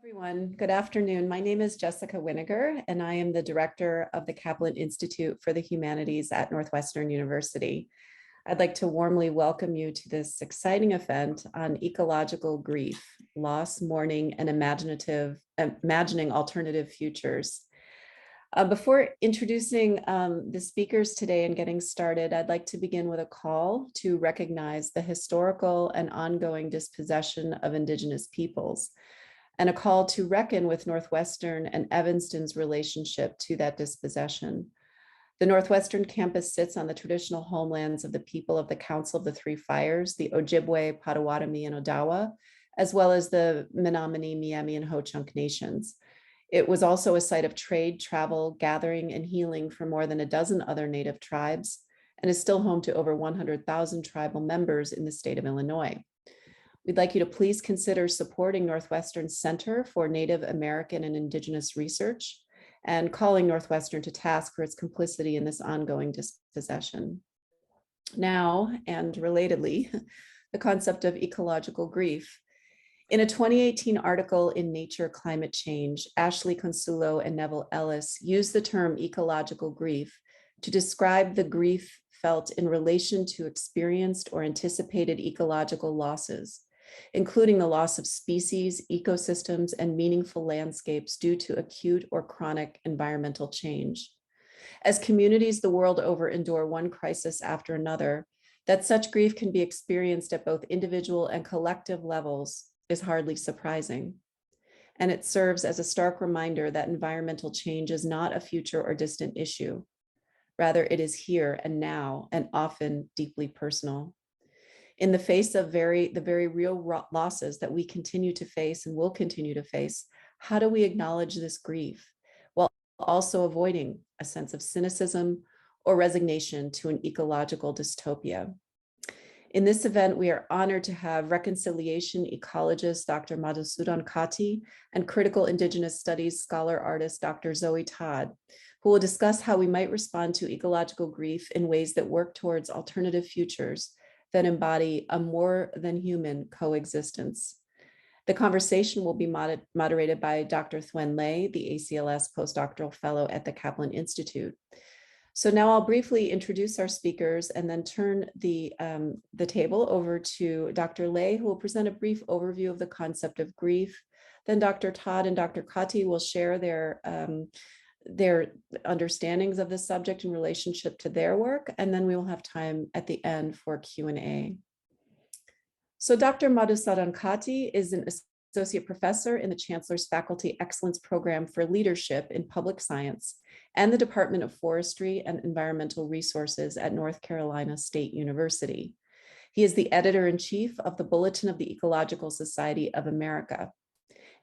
Everyone, good afternoon. My name is Jessica Winiger, and I am the director of the Kaplan Institute for the Humanities at Northwestern University. I'd like to warmly welcome you to this exciting event on ecological grief, loss, mourning, and imagining alternative futures. Before introducing the speakers today and getting started, I'd like to begin with a call to recognize the historical and ongoing dispossession of Indigenous peoples, and a call to reckon with Northwestern and Evanston's relationship to that dispossession. The Northwestern campus sits on the traditional homelands of the people of the Council of the Three Fires, the Ojibwe, Potawatomi, and Odawa, as well as the Menominee, Miami, and Ho-Chunk nations. It was also a site of trade, travel, gathering, and healing for more than a dozen other Native tribes, and is still home to over 100,000 tribal members in the state of Illinois. We'd like you to please consider supporting Northwestern's Center for Native American and Indigenous Research and calling Northwestern to task for its complicity in this ongoing dispossession. Now, and relatedly, the concept of ecological grief. In a 2018 article in Nature Climate Change, Ashley Consulo and Neville Ellis used the term ecological grief to describe the grief felt in relation to experienced or anticipated ecological losses, including the loss of species, ecosystems, and meaningful landscapes due to acute or chronic environmental change. As communities the world over endure one crisis after another, that such grief can be experienced at both individual and collective levels is hardly surprising. And it serves as a stark reminder that environmental change is not a future or distant issue. Rather, it is here and now, and often deeply personal. In the face of the very real losses that we continue to face and will continue to face, how do we acknowledge this grief while also avoiding a sense of cynicism or resignation to an ecological dystopia? In this event, we are honored to have reconciliation ecologist Dr. Madhusudan Katti and critical Indigenous studies scholar artist Dr. Zoe Todd, who will discuss how we might respond to ecological grief in ways that work towards alternative futures that embody a more than human coexistence. The conversation will be moderated by Dr. Tuyen, the ACLS postdoctoral fellow at the Kaplan Institute. So now I'll briefly introduce our speakers and then turn the table over to Dr. Lay, who will present a brief overview of the concept of grief. Then Dr. Todd and Dr. Katti will share their understandings of the subject in relationship to their work, and then we will have time at the end for Q&A. So Dr. Madhusudan Katti is an associate professor in the Chancellor's Faculty Excellence Program for Leadership in Public Science and the Department of Forestry and Environmental Resources at North Carolina State University. He is the editor-in-chief of the Bulletin of the Ecological Society of America.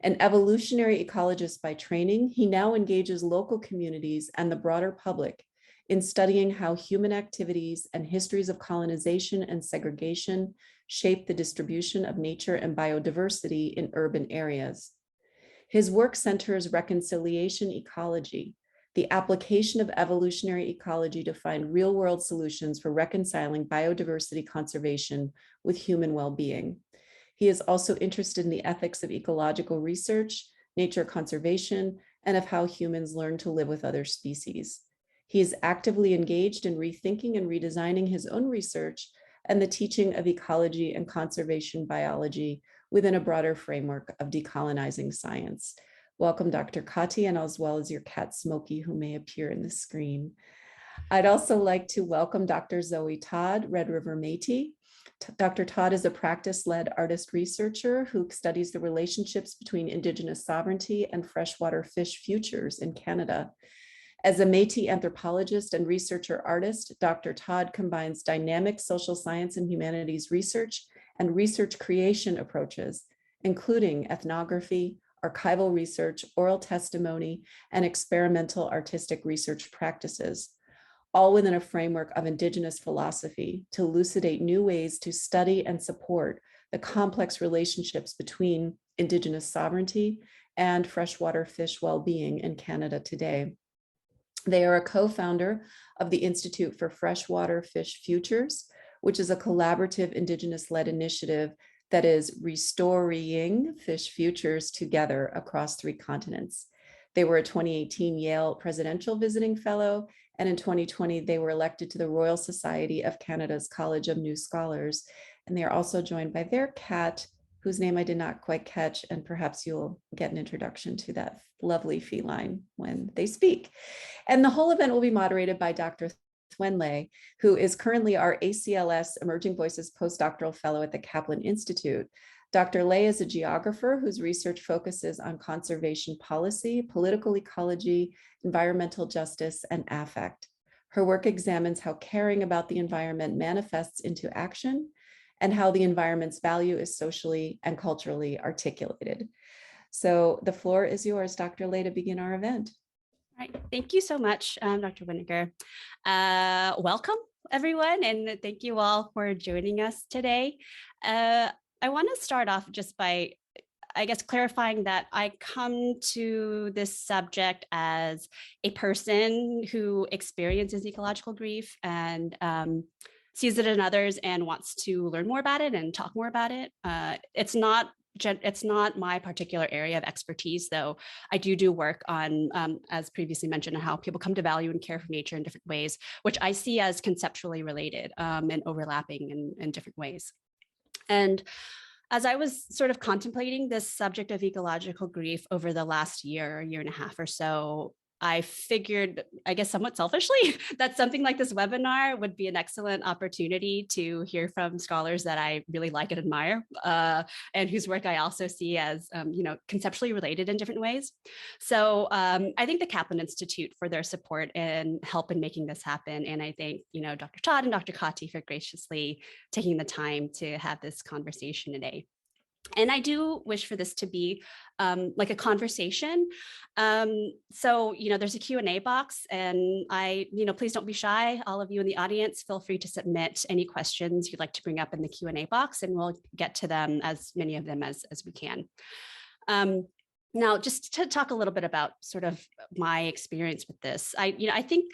An evolutionary ecologist by training, he now engages local communities and the broader public in studying how human activities and histories of colonization and segregation shape the distribution of nature and biodiversity in urban areas. His work centers reconciliation ecology, the application of evolutionary ecology to find real-world solutions for reconciling biodiversity conservation with human well-being. He is also interested in the ethics of ecological research, nature conservation, and of how humans learn to live with other species. He is actively engaged in rethinking and redesigning his own research and the teaching of ecology and conservation biology within a broader framework of decolonizing science. Welcome, Dr. Katti, and as well as your cat Smokey, who may appear in the screen. I'd also like to welcome Dr. Zoe Todd, Red River Métis. Dr. Todd is a practice-led artist researcher who studies the relationships between Indigenous sovereignty and freshwater fish futures in Canada. As a Métis anthropologist and researcher artist, Dr. Todd combines dynamic social science and humanities research and research creation approaches, including ethnography, archival research, oral testimony, and experimental artistic research practices, all within a framework of Indigenous philosophy to elucidate new ways to study and support the complex relationships between Indigenous sovereignty and freshwater fish well-being in Canada today. They are a co-founder of the Institute for Freshwater Fish Futures, which is a collaborative Indigenous-led initiative that is restoring fish futures together across 3 continents. They were a 2018 Yale Presidential Visiting Fellow, and in 2020, they were elected to the Royal Society of Canada's College of New Scholars. And they are also joined by their cat, whose name I did not quite catch, and perhaps you'll get an introduction to that lovely feline when they speak. And the whole event will be moderated by Dr. Tuyen, who is currently our ACLS Emerging Voices postdoctoral fellow at the Kaplan Institute. Dr. Lay is a geographer whose research focuses on conservation policy, political ecology, environmental justice, and affect. Her work examines how caring about the environment manifests into action and how the environment's value is socially and culturally articulated. So the floor is yours, Dr. Lay, to begin our event. All right. Thank you so much, Dr. Winiger. Welcome, everyone, and thank you all for joining us today. I want to start off just by, I guess, clarifying that I come to this subject as a person who experiences ecological grief and sees it in others and wants to learn more about it and talk more about it. It's not my particular area of expertise, though I do work on, as previously mentioned, how people come to value and care for nature in different ways, which I see as conceptually related and overlapping in different ways. And as I was sort of contemplating this subject of ecological grief over the last year and a half or so, I figured, I guess somewhat selfishly, that something like this webinar would be an excellent opportunity to hear from scholars that I really like and admire, and whose work I also see as, conceptually related in different ways. So I thank the Kaplan Institute for their support and help in making this happen. And I thank, Dr. Todd and Dr. Katti for graciously taking the time to have this conversation today. And I do wish for this to be like a conversation. So, there's a Q&A box, and please don't be shy. All of you in the audience, feel free to submit any questions you'd like to bring up in the Q&A box, and we'll get to them, as many of them as we can. Now, just to talk a little bit about sort of my experience with this, I think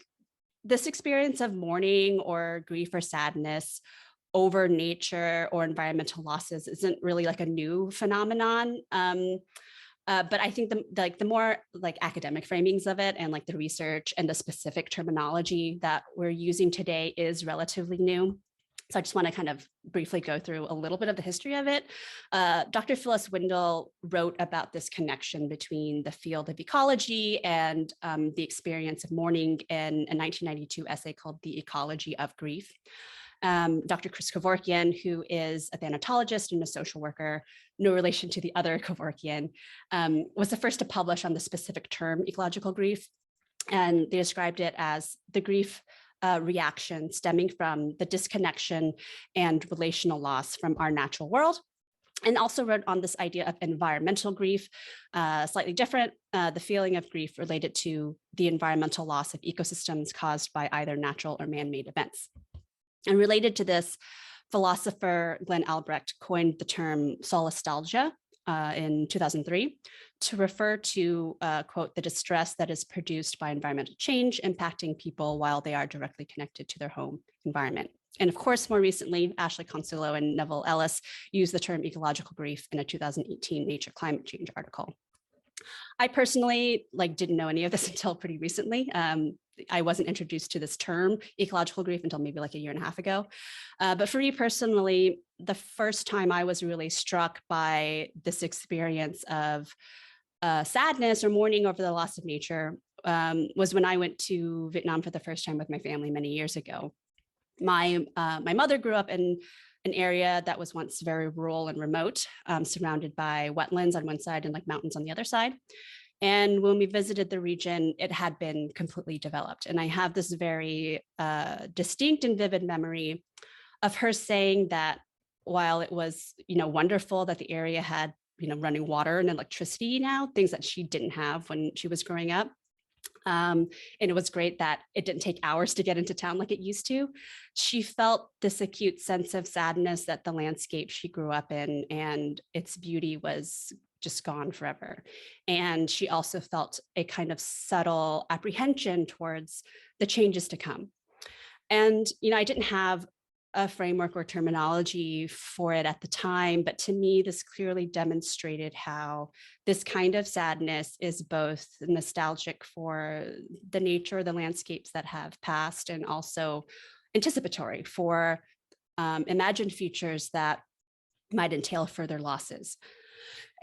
this experience of mourning or grief or sadness over nature or environmental losses isn't really like a new phenomenon. But I think the more like academic framings of it and like the research and the specific terminology that we're using today is relatively new. So I just want to kind of briefly go through a little bit of the history of it. Dr. Phyllis Windle wrote about this connection between the field of ecology and the experience of mourning in a 1992 essay called The Ecology of Grief. Dr. Chris Kevorkian, who is a thanatologist and a social worker, no relation to the other Kevorkian, was the first to publish on the specific term ecological grief. And they described it as the grief reaction stemming from the disconnection and relational loss from our natural world. And also wrote on this idea of environmental grief, slightly different, the feeling of grief related to the environmental loss of ecosystems caused by either natural or man-made events. And related to this, philosopher Glenn Albrecht coined the term solastalgia in 2003 to refer to, quote, the distress that is produced by environmental change impacting people while they are directly connected to their home environment. And of course, more recently, Ashley Consuelo and Neville Ellis used the term ecological grief in a 2018 Nature Climate Change article. I personally didn't know any of this until pretty recently. I wasn't introduced to this term ecological grief until maybe like a year and a half ago. But for me personally, the first time I was really struck by this experience of sadness or mourning over the loss of nature was when I went to Vietnam for the first time with my family many years ago. My mother grew up in an area that was once very rural and remote, surrounded by wetlands on one side and like mountains on the other side. And when we visited the region, it had been completely developed. And I have this very distinct and vivid memory of her saying that while it was, wonderful that the area had, running water and electricity now, things that she didn't have when she was growing up. And it was great that it didn't take hours to get into town like it used to. She felt this acute sense of sadness that the landscape she grew up in and its beauty was just gone forever. And she also felt a kind of subtle apprehension towards the changes to come. And, I didn't have a framework or terminology for it at the time, but to me, this clearly demonstrated how this kind of sadness is both nostalgic for the nature, the landscapes that have passed, and also anticipatory for imagined futures that might entail further losses.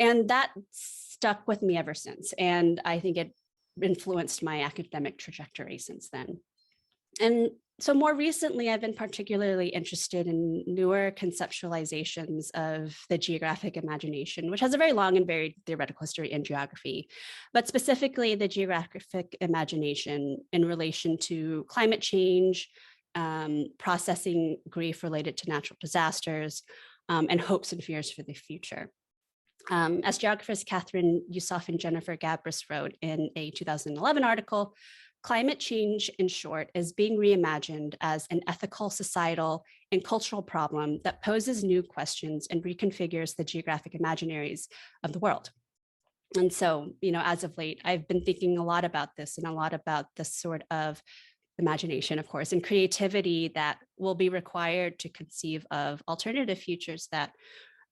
And that stuck with me ever since. And I think it influenced my academic trajectory since then. And so more recently, I've been particularly interested in newer conceptualizations of the geographic imagination, which has a very long and varied theoretical history in geography, but specifically the geographic imagination in relation to climate change, processing grief related to natural disasters, and hopes and fears for the future. As geographers Catherine Yusof and Jennifer Gabris wrote in a 2011 article, climate change, in short, is being reimagined as an ethical, societal, and cultural problem that poses new questions and reconfigures the geographic imaginaries of the world. And so, as of late, I've been thinking a lot about this and a lot about this sort of imagination, of course, and creativity that will be required to conceive of alternative futures that,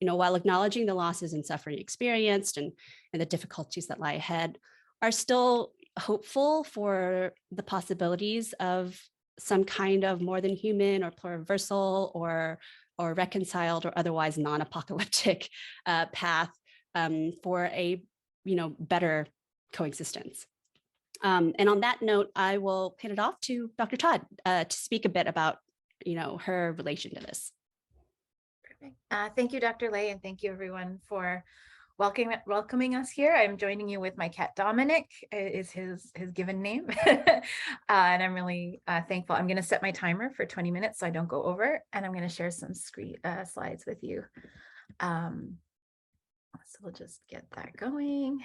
while acknowledging the losses and suffering experienced and the difficulties that lie ahead, are still hopeful for the possibilities of some kind of more than human or pluriversal or reconciled or otherwise non-apocalyptic path for a better coexistence. And on that note, I will hand it off to Dr. Todd to speak a bit about her relation to this. Perfect. Thank you, Dr. Lay, and thank you everyone for welcoming us here. I'm joining you with my cat Dominic, is his given name. And I'm really thankful. I'm going to set my timer for 20 minutes so I don't go over, and I'm going to share some slides with you. So we'll just get that going.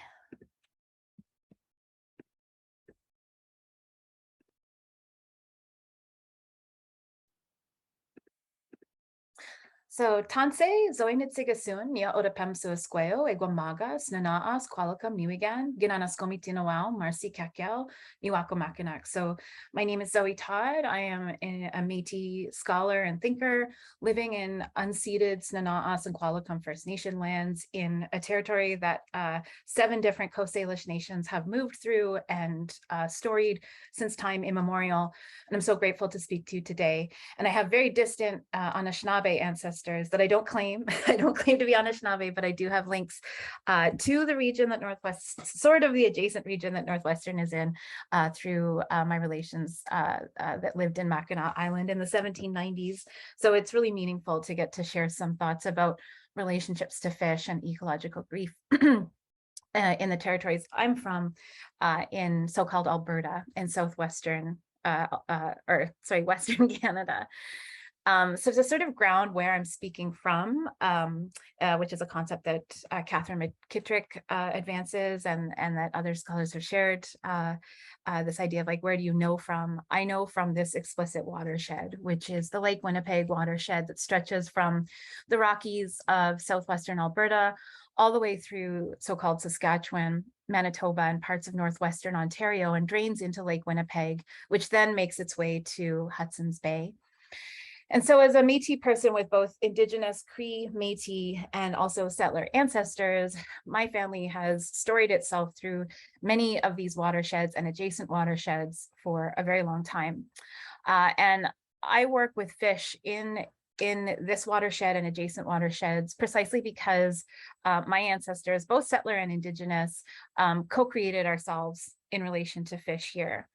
So Tanse, Zoe Nitsigasuun, Nia Odapemsu Esqueo, Eguamaga, Snanaas, Qualicum, Niwigan, Ginanaskomitinoao, Marcy Kakiao, Niwako Mackinac. So my name is Zoe Todd. I am a Métis scholar and thinker living in unceded Snanaas and Qualicum First Nation lands in a territory that 7 different Coast Salish nations have moved through and storied since time immemorial. And I'm so grateful to speak to you today. And I have very distant Anishinaabe ancestors that I don't claim. I don't claim to be Anishinaabe, but I do have links to the region that sort of the adjacent region that Northwestern is in through my relations that lived in Mackinac Island in the 1790s. So it's really meaningful to get to share some thoughts about relationships to fish and ecological grief in the territories I'm from in so-called Alberta in southwestern, Western Canada. So to sort of ground where I'm speaking from, which is a concept that Catherine McKittrick advances and that other scholars have shared, this idea of like, where do you know from? I know from this explicit watershed, which is the Lake Winnipeg watershed that stretches from the Rockies of southwestern Alberta all the way through so-called Saskatchewan, Manitoba, and parts of northwestern Ontario, and drains into Lake Winnipeg, which then makes its way to Hudson's Bay. And so as a Métis person with both Indigenous, Cree, Métis, and also settler ancestors, my family has storied itself through many of these watersheds and adjacent watersheds for a very long time. And I work with fish in this watershed and adjacent watersheds precisely because my ancestors, both settler and Indigenous, co-created ourselves in relation to fish here.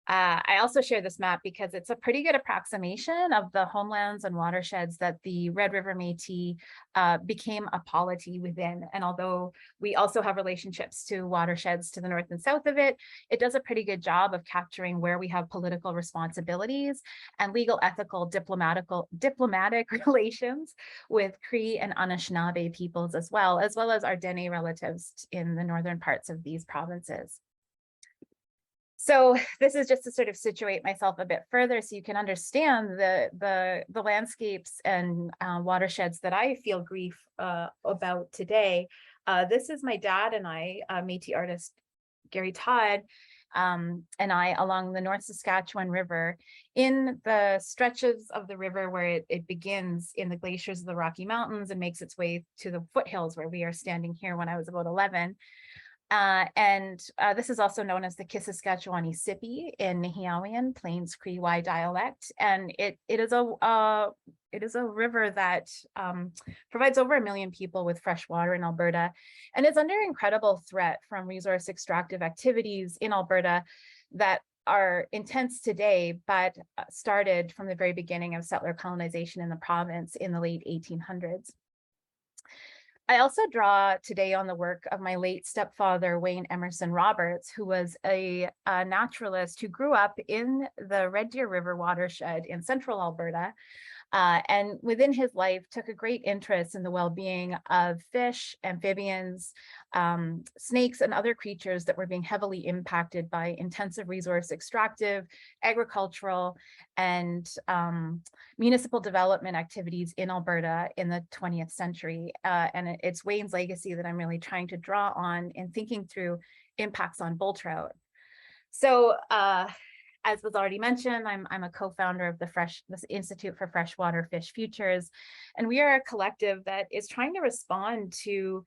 I also share this map because it's a pretty good approximation of the homelands and watersheds that the Red River Métis became a polity within. And although we also have relationships to watersheds to the north and south of it, it does a pretty good job of capturing where we have political responsibilities and legal, ethical, diplomatic relations with Cree and Anishinaabe peoples as well as our Dene relatives in the northern parts of these provinces. So this is just to sort of situate myself a bit further so you can understand the landscapes and watersheds that I feel grief about today. This is my dad and I, Métis artist Gary Todd. and I along the North Saskatchewan River, in the stretches of the river where it begins in the glaciers of the Rocky Mountains and makes its way to the foothills where we are standing here when I was about 11. This is also known as the Kisaskatchewani Sipi in Nehiawian, Plains Cree dialect, and it is a river that provides over 1 million people with fresh water in Alberta, and is under incredible threat from resource extractive activities in Alberta that are intense today, but started from the very beginning of settler colonization in the province in the late 1800s. I also draw today on the work of my late stepfather, Wayne Emerson Roberts, who was a naturalist who grew up in the Red Deer River watershed in central Alberta, and within his life took a great interest in the well-being of fish, amphibians, snakes, and other creatures that were being heavily impacted by intensive resource extractive, agricultural, and municipal development activities in Alberta in the 20th century. And it's Wayne's legacy that I'm really trying to draw on in thinking through impacts on bull trout. So, as was already mentioned, I'm a co-founder of the Institute for Freshwater Fish Futures, and we are a collective that is trying to respond to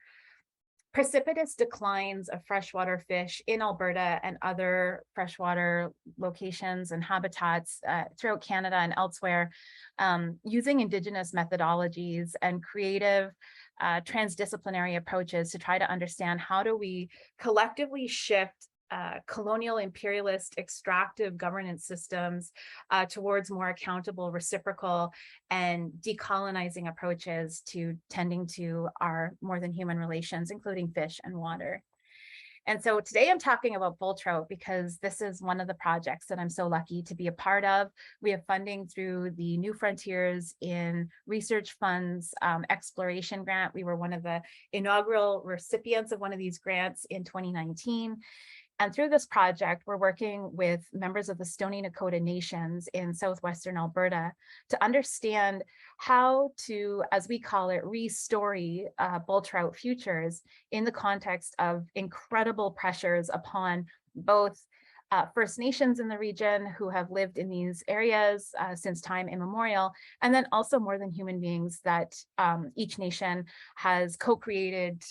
precipitous declines of freshwater fish in Alberta and other freshwater locations and habitats throughout Canada and elsewhere, using Indigenous methodologies and creative transdisciplinary approaches to try to understand how do we collectively shift colonial, imperialist, extractive governance systems towards more accountable, reciprocal, and decolonizing approaches to tending to our more than human relations, including fish and water. And so today I'm talking about bull trout because this is one of the projects that I'm so lucky to be a part of. We have funding through the New Frontiers in Research Funds Exploration Grant. We were one of the inaugural recipients of one of these grants in 2019. And through this project, we're working with members of the Stoney Nakoda Nations in southwestern Alberta to understand how to, as we call it, re-story bull trout futures in the context of incredible pressures upon both First Nations in the region who have lived in these areas since time immemorial, and then also more than human beings that each nation has co-created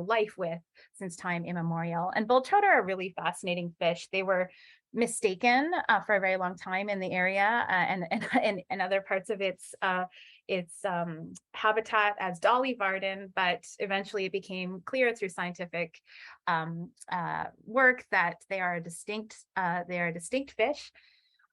life with since time immemorial. And bull trout are a really fascinating fish. They were mistaken for a very long time in the area and other parts of its habitat as Dolly Varden, but eventually it became clear through scientific work that they are a distinct fish.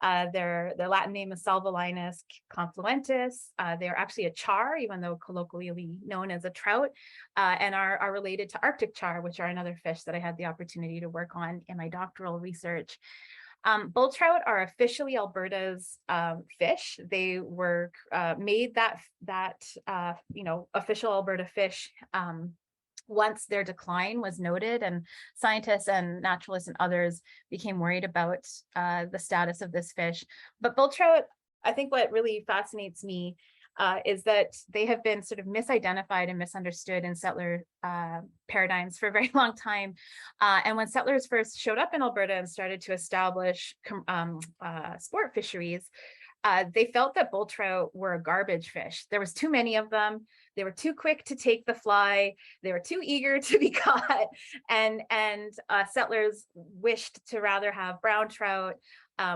Their Latin name is Salvelinus confluentis. They're actually a char, even though colloquially known as a trout, and are related to Arctic char, which are another fish that I had the opportunity to work on in my doctoral research. Bull trout are officially Alberta's fish. They were made that official Alberta fish once their decline was noted, and scientists and naturalists and others became worried about the status of this fish. But bull trout, I think what really fascinates me is that they have been sort of misidentified and misunderstood in settler paradigms for a very long time. And when settlers first showed up in Alberta and started to establish sport fisheries, they felt that bull trout were a garbage fish. There was too many of them. They were too quick to take the fly. They were too eager to be caught. And settlers wished to rather have brown trout,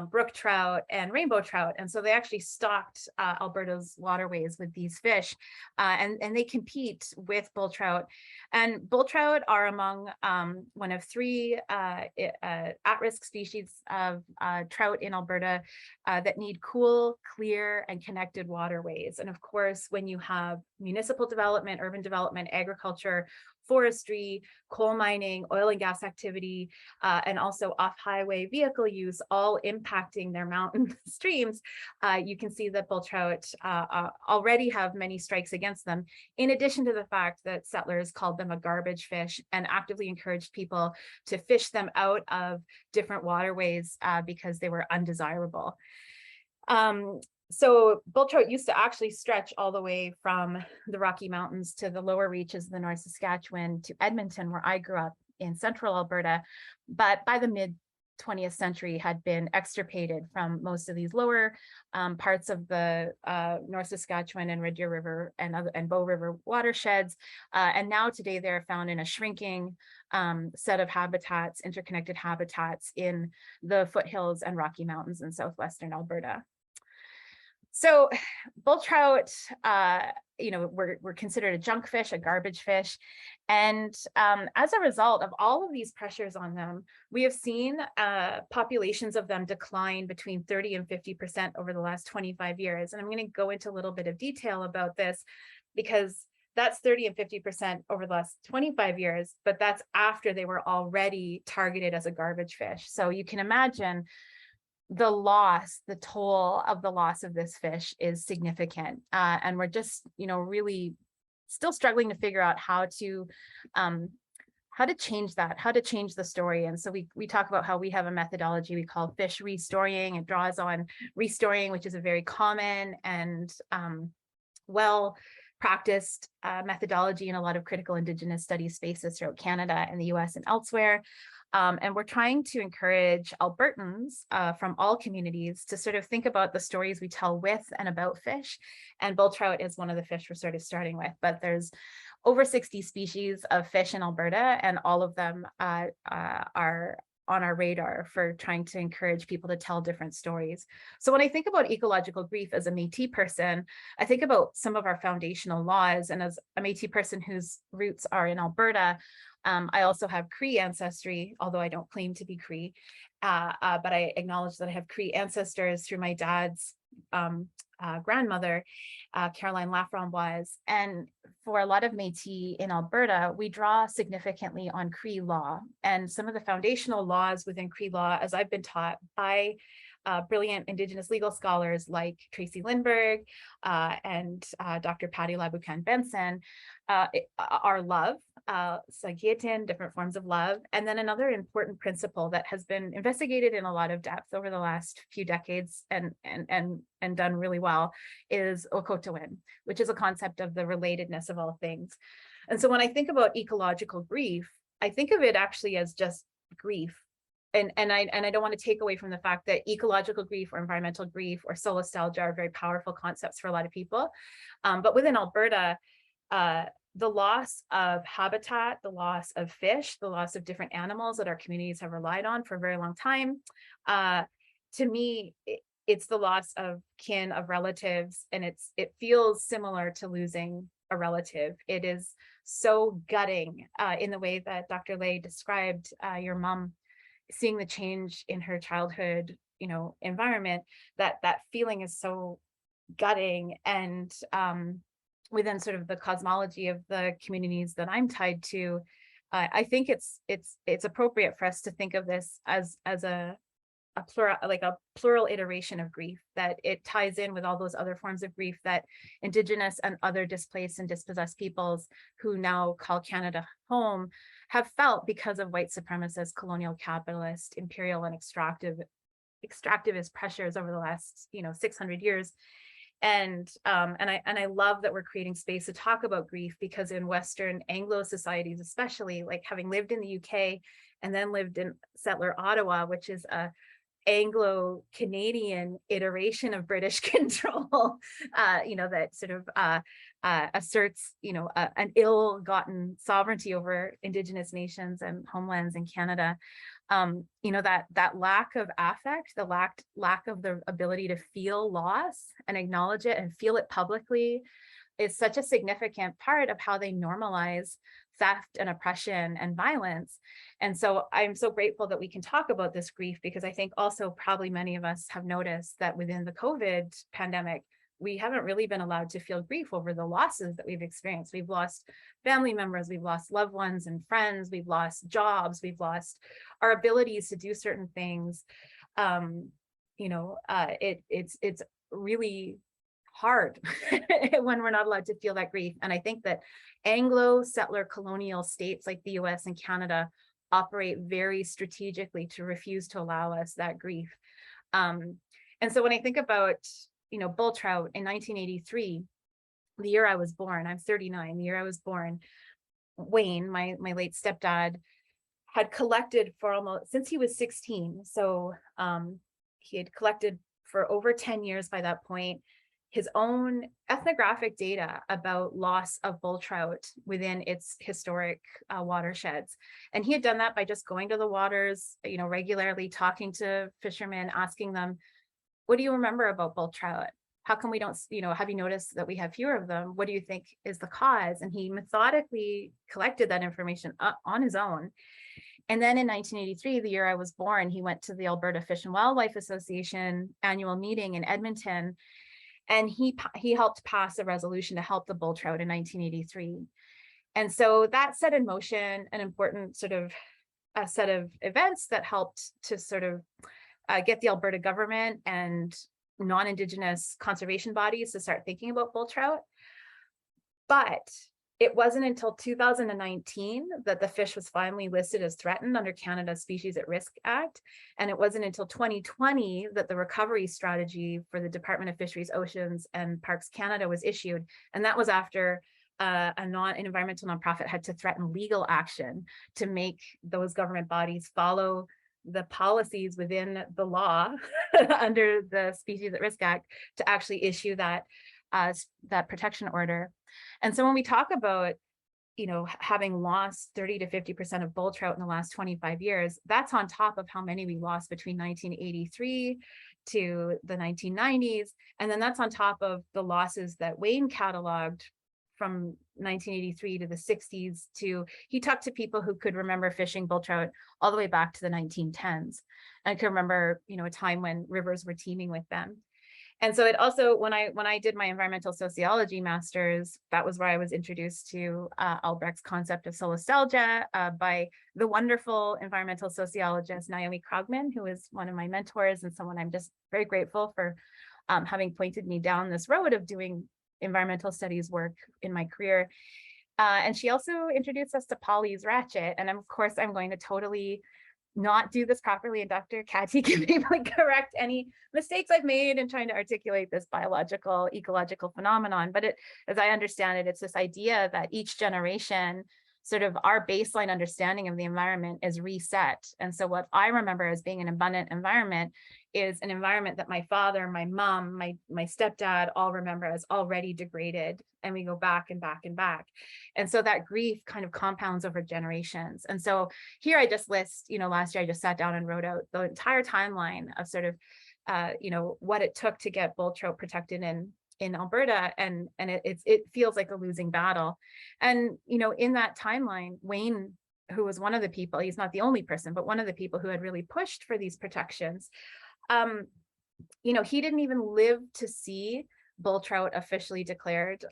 brook trout, and rainbow trout. And so they actually stocked Alberta's waterways with these fish, and they compete with bull trout. And bull trout are among one of 3 at-risk species of trout in Alberta that need cool, clear, and connected waterways. And of course, when you have municipal development, urban development, agriculture, forestry, coal mining, oil and gas activity, and also off-highway vehicle use, all impacting their mountain streams, you can see that bull trout already have many strikes against them, in addition to the fact that settlers called them a garbage fish and actively encouraged people to fish them out of different waterways because they were undesirable. So bull trout used to actually stretch all the way from the Rocky Mountains to the lower reaches of the North Saskatchewan to Edmonton, where I grew up in central Alberta, but by the mid 20th century had been extirpated from most of these lower parts of the North Saskatchewan and Red Deer River and Bow River watersheds. And now today they're found in a shrinking set of habitats, interconnected habitats in the foothills and Rocky Mountains in southwestern Alberta. So bull trout, we're considered a junk fish, a garbage fish. And as a result of all of these pressures on them, we have seen populations of them decline between 30 and 50% over the last 25 years. And I'm going to go into a little bit of detail about this because that's 30 and 50% over the last 25 years, but that's after they were already targeted as a garbage fish. So you can imagine the toll of the loss of this fish is significant. And we're just, really still struggling to figure out how to change that, how to change the story. And so we talk about how we have a methodology we call fish restoring. It draws on restoring, which is a very common and well-practiced methodology in a lot of critical Indigenous studies spaces throughout Canada and the US and elsewhere. And we're trying to encourage Albertans from all communities to sort of think about the stories we tell with and about fish. And bull trout is one of the fish we're sort of starting with, but there's over 60 species of fish in Alberta, and all of them are on our radar for trying to encourage people to tell different stories. So when I think about ecological grief as a Métis person, I think about some of our foundational laws. And as a Métis person whose roots are in Alberta, I also have Cree ancestry, although I don't claim to be Cree, but I acknowledge that I have Cree ancestors through my dad's grandmother, Caroline Laframboise. And for a lot of Métis in Alberta, we draw significantly on Cree law. And some of the foundational laws within Cree law, as I've been taught by brilliant Indigenous legal scholars like Tracy Lindbergh and Dr. Patty Labucan Benson, are love, Sagietin, different forms of love. And then another important principle that has been investigated in a lot of depth over the last few decades and done really well is Tuyen, which is a concept of the relatedness of all things. And so when I think about ecological grief, I think of it actually as just grief. And I don't want to take away from the fact that ecological grief or environmental grief or solastalgia are very powerful concepts for a lot of people. But within Alberta, the loss of habitat, the loss of fish, the loss of different animals that our communities have relied on for a very long time, to me, it's the loss of kin, of relatives, and it feels similar to losing a relative. It is so gutting in the way that Dr. Lay described your mom, seeing the change in her childhood, environment, that feeling is so gutting. And within sort of the cosmology of the communities that I'm tied to, I think it's appropriate for us to think of this as a plural iteration of grief, that it ties in with all those other forms of grief that Indigenous and other displaced and dispossessed peoples who now call Canada home have felt because of white supremacist, colonial, capitalist, imperial, and extractivist pressures over the last 600 years. And I love that we're creating space to talk about grief, because in Western Anglo societies, especially, like having lived in the UK and then lived in settler Ottawa, which is a Anglo-Canadian iteration of British control, that sort of asserts, an ill-gotten sovereignty over Indigenous nations and homelands in Canada. That lack of affect, the lack of the ability to feel loss and acknowledge it and feel it publicly is such a significant part of how they normalize theft and oppression and violence. And so I'm so grateful that we can talk about this grief, because I think also probably many of us have noticed that within the COVID pandemic, we haven't really been allowed to feel grief over the losses that we've experienced. We've lost family members, we've lost loved ones and friends, we've lost jobs, we've lost our abilities to do certain things. It's really hard when we're not allowed to feel that grief. And I think that Anglo settler colonial states like the US and Canada operate very strategically to refuse to allow us that grief. And so when I think about, bull trout in 1983, the year I was born, I'm 39, the year I was born, Wayne, my late stepdad, had collected for almost since he was 16. So he had collected for over 10 years by that point, his own ethnographic data about loss of bull trout within its historic watersheds. And he had done that by just going to the waters, regularly talking to fishermen, asking them, what do you remember about bull trout? How come we don't, have you noticed that we have fewer of them? What do you think is the cause? And he methodically collected that information on his own. And then in 1983, the year I was born, he went to the Alberta Fish and Wildlife Association annual meeting in Edmonton. And he helped pass a resolution to help the bull trout in 1983. And so that set in motion an important sort of a set of events that helped to sort of get the Alberta government and non-Indigenous conservation bodies to start thinking about bull trout. But it wasn't until 2019 that the fish was finally listed as threatened under Canada's Species at Risk Act. And it wasn't until 2020 that the recovery strategy for the Department of Fisheries, Oceans and Parks Canada was issued. And that was after an environmental nonprofit had to threaten legal action to make those government bodies follow the policies within the law under the Species at Risk Act to actually issue that protection order. And so when we talk about, having lost 30 to 50% of bull trout in the last 25 years, that's on top of how many we lost between 1983 to the 1990s. And then that's on top of the losses that Wayne cataloged from 1983 to the 60s he talked to people who could remember fishing bull trout all the way back to the 1910s. And I can remember, a time when rivers were teeming with them. And so it also, when I did my environmental sociology master's, that was where I was introduced to Albrecht's concept of solastalgia by the wonderful environmental sociologist, Naomi Krogman, who is one of my mentors and someone I'm just very grateful for having pointed me down this road of doing environmental studies work in my career. And she also introduced us to Polly's ratchet. And of course, I'm going to totally not do this properly, and Dr. Katti can maybe correct any mistakes I've made in trying to articulate this biological, ecological phenomenon. But as I understand it, it's this idea that each generation, sort of our baseline understanding of the environment is reset. And so what I remember as being an abundant environment is an environment that my father, my mom, my stepdad all remember as already degraded. And we go back and back and back. And so that grief kind of compounds over generations. And so here I just list, last year I just sat down and wrote out the entire timeline of sort of, what it took to get bull trout protected in Alberta, and it feels like a losing battle. And in that timeline, Wayne, who was one of the people, he's not the only person, but one of the people who had really pushed for these protections, he didn't even live to see bull trout officially declared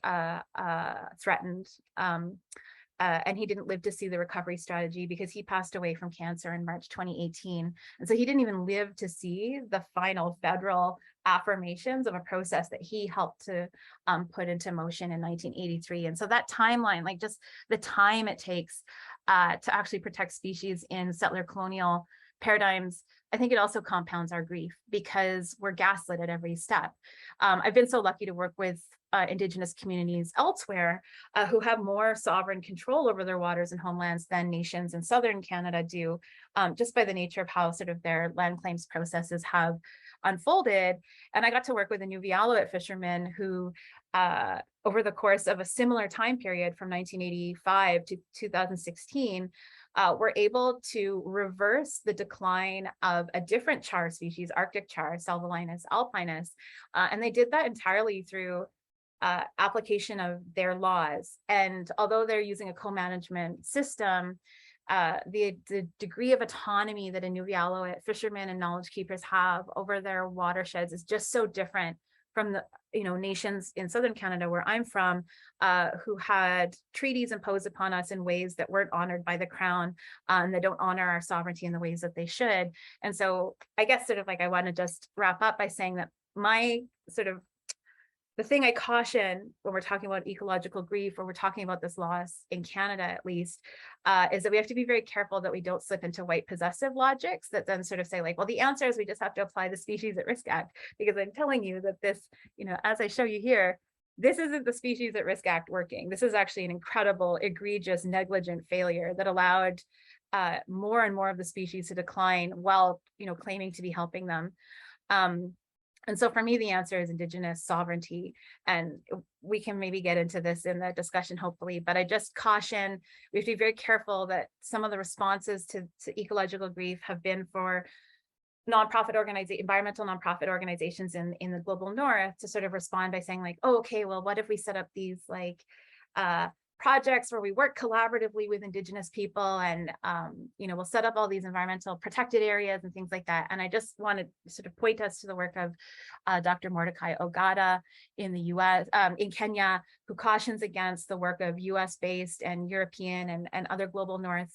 threatened. And he didn't live to see the recovery strategy because he passed away from cancer in March 2018. And so he didn't even live to see the final federal affirmations of a process that he helped to put into motion in 1983. And so that timeline, like just the time it takes to actually protect species in settler colonial paradigms, I think it also compounds our grief because we're gaslit at every step. I've been so lucky to work with Indigenous communities elsewhere who have more sovereign control over their waters and homelands than nations in Southern Canada do, just by the nature of how sort of their land claims processes have unfolded. And I got to work with Inuvialuit fishermen who, over the course of a similar time period from 1985 to 2016, were able to reverse the decline of a different char species, Arctic char, Salvelinus alpinus. And they did that entirely through application of their laws. And although they're using a co-management system, the degree of autonomy that Inuvialuit fishermen and knowledge keepers have over their watersheds is just so different from the nations in Southern Canada, where I'm from, who had treaties imposed upon us in ways that weren't honored by the Crown, and that don't honor our sovereignty in the ways that they should. And so I guess sort of like I want to just wrap up by saying that my sort of the thing I caution when we're talking about ecological grief, or we're talking about this loss in Canada, at least, is that we have to be very careful that we don't slip into white possessive logics that then sort of say like, well, the answer is we just have to apply the Species at Risk Act, because I'm telling you that this, as I show you here, this isn't the Species at Risk Act working. This is actually an incredible, egregious, negligent failure that allowed more and more of the species to decline while, claiming to be helping them. And so for me, the answer is Indigenous sovereignty. And we can maybe get into this in the discussion, hopefully, but I just caution, we have to be very careful that some of the responses to ecological grief have been for environmental nonprofit organizations in the global north to sort of respond by saying like, oh, okay, well, what if we set up these like projects where we work collaboratively with Indigenous people and, we'll set up all these environmental protected areas and things like that. And I just want to sort of point us to the work of Dr. Mordecai Ogata in the US, in Kenya, who cautions against the work of US-based and European and other global north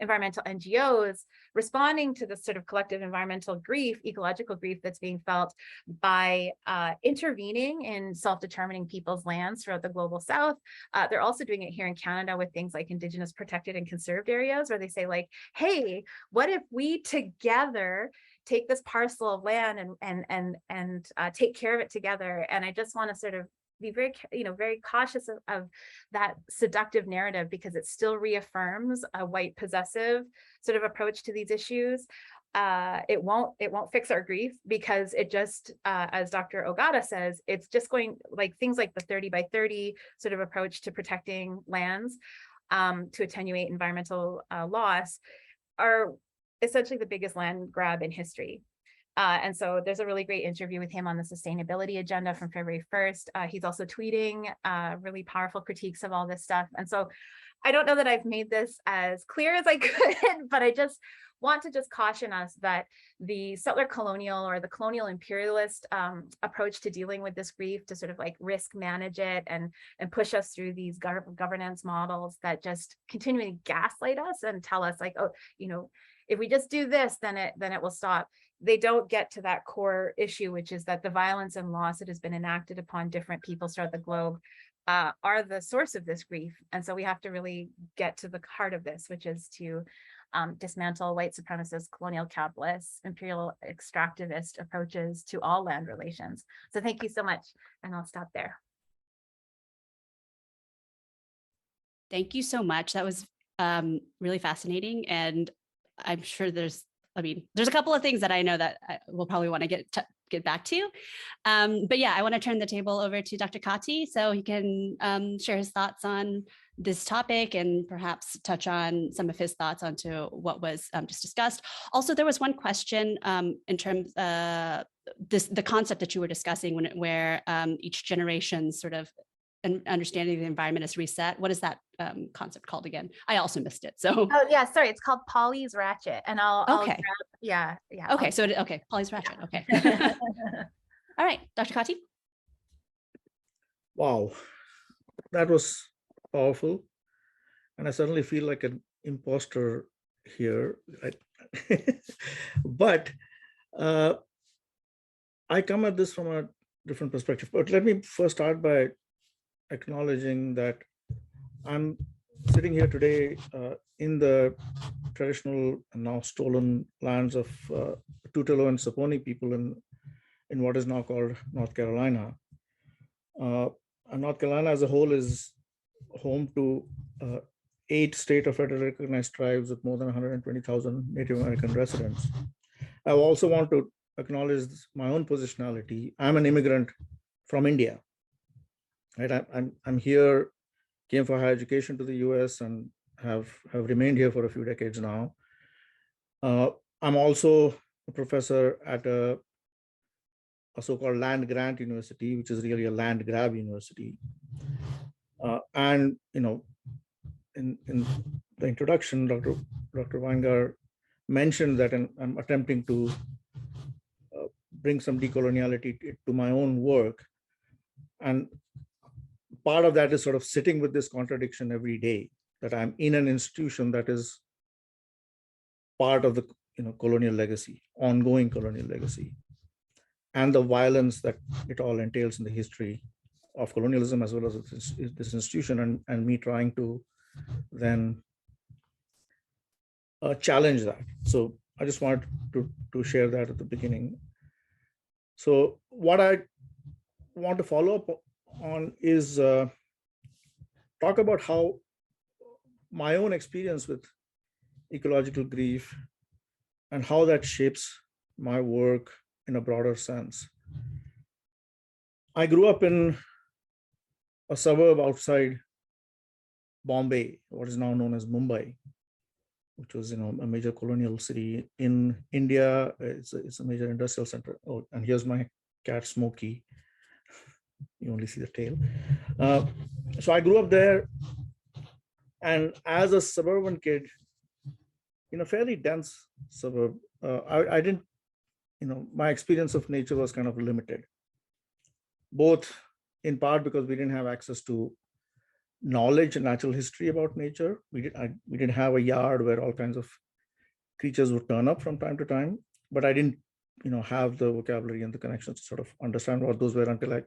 environmental NGOs responding to this sort of collective environmental grief, ecological grief that's being felt by intervening in self-determining people's lands throughout the global south. They're also doing it here in Canada with things like Indigenous protected and conserved areas, where they say like, hey, what if we together take this parcel of land and take care of it together? And I just want to sort of be very cautious of that seductive narrative, because it still reaffirms a white possessive sort of approach to these issues. It won't fix our grief, because it just, as Dr. Ogata says, it's just going like things like the 30 by 30 sort of approach to protecting lands to attenuate environmental loss are essentially the biggest land grab in history. And so there's a really great interview with him on the sustainability agenda from February 1st. He's also tweeting really powerful critiques of all this stuff. And so I don't know that I've made this as clear as I could, but I just want to caution us that the settler colonial or the colonial imperialist approach to dealing with this grief, to sort of like risk manage it and push us through these governance models that just continually gaslight us and tell us like, oh, if we just do this, then it will stop. They don't get to that core issue, which is that the violence and loss that has been enacted upon different peoples throughout the globe are the source of this grief. And so we have to really get to the heart of this, which is to dismantle white supremacist, colonial capitalist, imperial extractivist approaches to all land relations. So thank you so much, and I'll stop there. Thank you so much. That was really fascinating. And I'm sure there's a couple of things that I know that we'll probably want to get back to. But yeah, I want to turn the table over to Dr. Katti so he can share his thoughts on this topic and perhaps touch on some of his thoughts onto what was just discussed. Also, there was one question in terms of the concept that you were discussing where each generation sort of understanding the environment is reset. What is that concept called again? I also missed it. So yeah, sorry, it's called Polly's Ratchet, and I'll grab, yeah. Okay, Polly's Ratchet. Okay. All right, Dr. Katti. Wow, that was powerful, and I suddenly feel like an imposter here. But I come at this from a different perspective. But let me first start by acknowledging that I'm sitting here today in the traditional and now stolen lands of Tutelo and Saponi people in what is now called North Carolina. And North Carolina as a whole is home to 8 state or federally recognized tribes with more than 120,000 Native American residents. I also want to acknowledge my own positionality. I'm an immigrant from India. Right, I'm here, came for higher education to the US and have remained here for a few decades now. I'm also a professor at a so-called land grant university, which is really a land grab university. And in the introduction, Dr. Weingar mentioned that I'm attempting to bring some decoloniality to my own work. And part of that is sort of sitting with this contradiction every day, that I'm in an institution that is part of the colonial legacy, ongoing colonial legacy, and the violence that it all entails in the history of colonialism as well as this institution, and me trying to then challenge that. So I just wanted to share that at the beginning. So what I want to follow up on is talk about how my own experience with ecological grief, and how that shapes my work in a broader sense. I grew up in a suburb outside Bombay, what is now known as Mumbai, which was, a major colonial city in India. It's a major industrial center. Oh, and here's my cat Smokey. You only see the tail. So I grew up there, and as a suburban kid, in a fairly dense suburb, I didn't, my experience of nature was kind of limited, both in part because we didn't have access to knowledge and natural history about nature. We didn't have a yard where all kinds of creatures would turn up from time to time, but I didn't, have the vocabulary and the connections to sort of understand what those were until I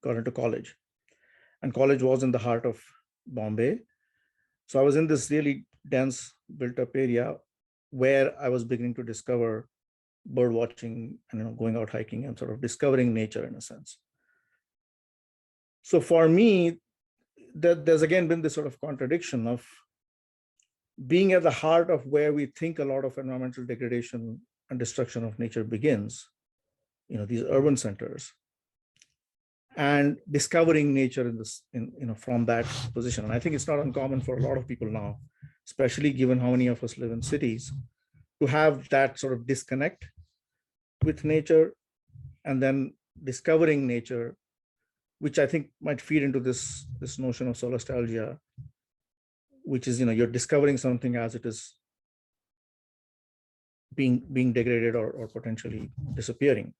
got into college. And college was in the heart of Bombay. So I was in this really dense built up area where I was beginning to discover bird watching and, going out hiking and sort of discovering nature in a sense. So for me, there's again been this sort of contradiction of being at the heart of where we think a lot of environmental degradation and destruction of nature begins, these urban centers, and discovering nature in this, from that position. And I think it's not uncommon for a lot of people now, especially given how many of us live in cities, to have that sort of disconnect with nature and then discovering nature, which I think might feed into this notion of solastalgia, which is, you're discovering something as it is being degraded or potentially disappearing.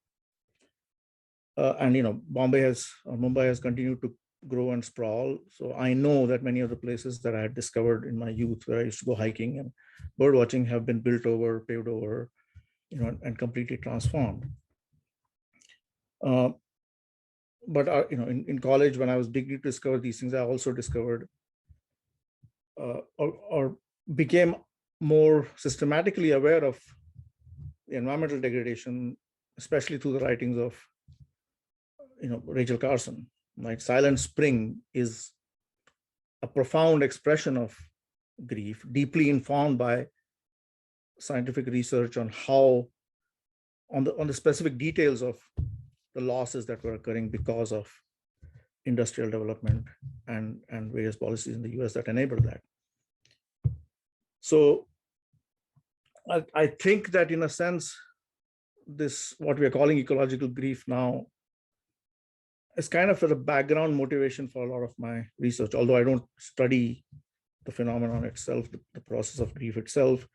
And Mumbai has continued to grow and sprawl. So I know that many of the places that I had discovered in my youth, where I used to go hiking and bird watching, have been built over, paved over, and completely transformed. But in college, when I was beginning to discover these things, I also discovered or became more systematically aware of the environmental degradation, especially through the writings of Rachel Carson. Like Silent Spring is a profound expression of grief, deeply informed by scientific research on how, on the specific details of the losses that were occurring because of industrial development and various policies in the US that enabled that. So I think that in a sense, this, what we are calling ecological grief now, is kind of a background motivation for a lot of my research, although I don't study the phenomenon itself, the process of grief itself.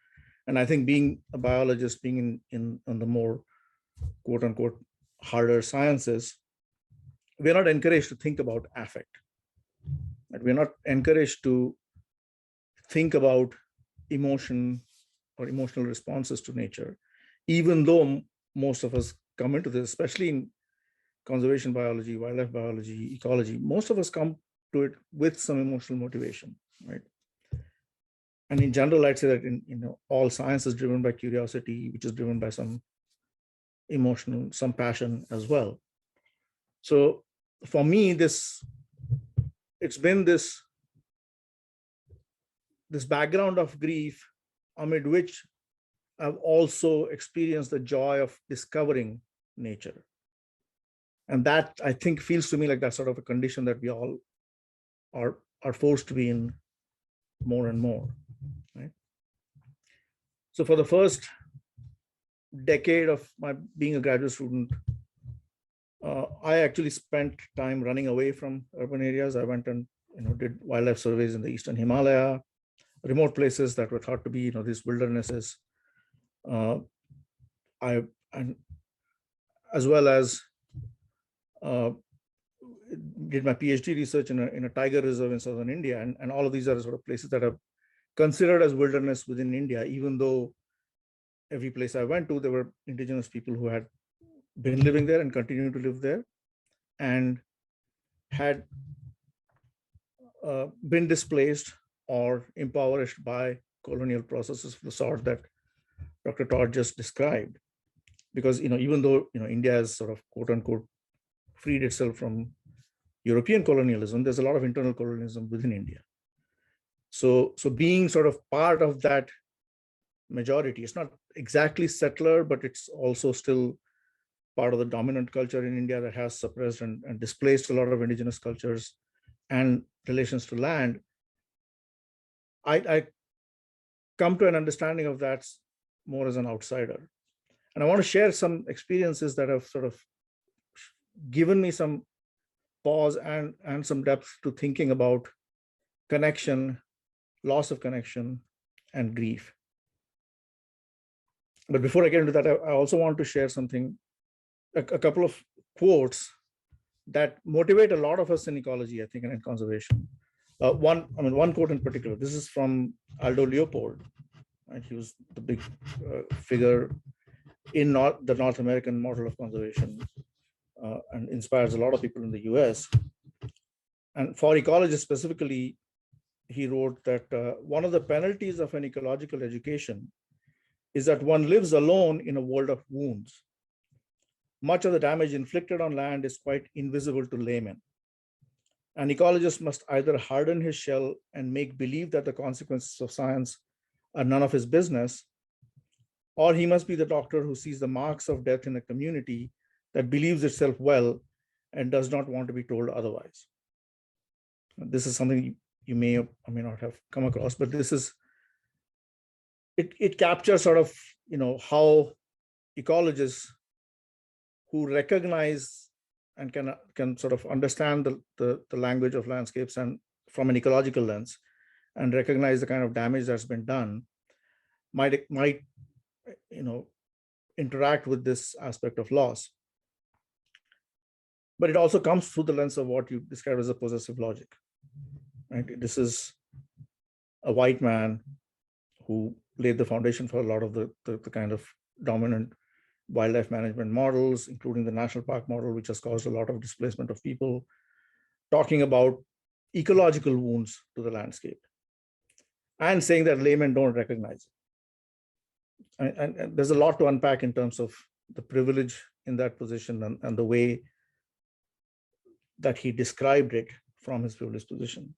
And I think being a biologist, being in the more quote unquote harder sciences, we're not encouraged to think about affect. We're not encouraged to think about emotion or emotional responses to nature, even though most of us come into this, especially in conservation biology, wildlife biology, ecology, most of us come to it with some emotional motivation, right? And in general, I'd say that in all science is driven by curiosity, which is driven by some emotional, some passion as well. So for me, it's been this background of grief amid which I've also experienced the joy of discovering nature. And that, I think, feels to me like that sort of a condition that we all are forced to be in more and more, right? So for the first decade of my being a graduate student, I actually spent time running away from urban areas. I went and did wildlife surveys in the Eastern Himalaya, remote places that were thought to be these wildernesses. And as well as did my PhD research in a tiger reserve in southern India, and all of these are sort of places that are considered as wilderness within India, even though every place I went to, there were indigenous people who had been living there and continued to live there, and had been displaced or impoverished by colonial processes of the sort that Dr. Todd just described. Because even though India has sort of quote unquote freed itself from European colonialism, there's a lot of internal colonialism within India. So being sort of part of that majority. It's not exactly settler, but it's also still part of the dominant culture in India that has suppressed and displaced a lot of indigenous cultures and relations to land. I come to an understanding of that more as an outsider. And I want to share some experiences that have sort of given me some pause and some depth to thinking about connection, loss of connection, and grief. But before I get into that, I also want to share something, a couple of quotes that motivate a lot of us in ecology, I think, and in conservation. One quote in particular. This is from Aldo Leopold. Right? He was the big figure in the North American model of conservation, and inspires a lot of people in the US. And for ecologists specifically, he wrote that one of the penalties of an ecological education is that one lives alone in a world of wounds. Much of the damage inflicted on land is quite invisible to laymen. An ecologist must either harden his shell and make believe that the consequences of science are none of his business, or he must be the doctor who sees the marks of death in a community that believes itself well and does not want to be told otherwise. This is something you may or may not have come across, but this is, it captures sort of, how ecologists who recognize and can sort of understand the language of landscapes and from an ecological lens, and recognize the kind of damage that's been done, might interact with this aspect of loss. But it also comes through the lens of what you describe as a possessive logic. Right? This is a white man who laid the foundation for a lot of the kind of dominant wildlife management models, including the national park model, which has caused a lot of displacement of people, talking about ecological wounds to the landscape and saying that laymen don't recognize it. And there's a lot to unpack in terms of the privilege in that position and the way that he described it from his privileged position.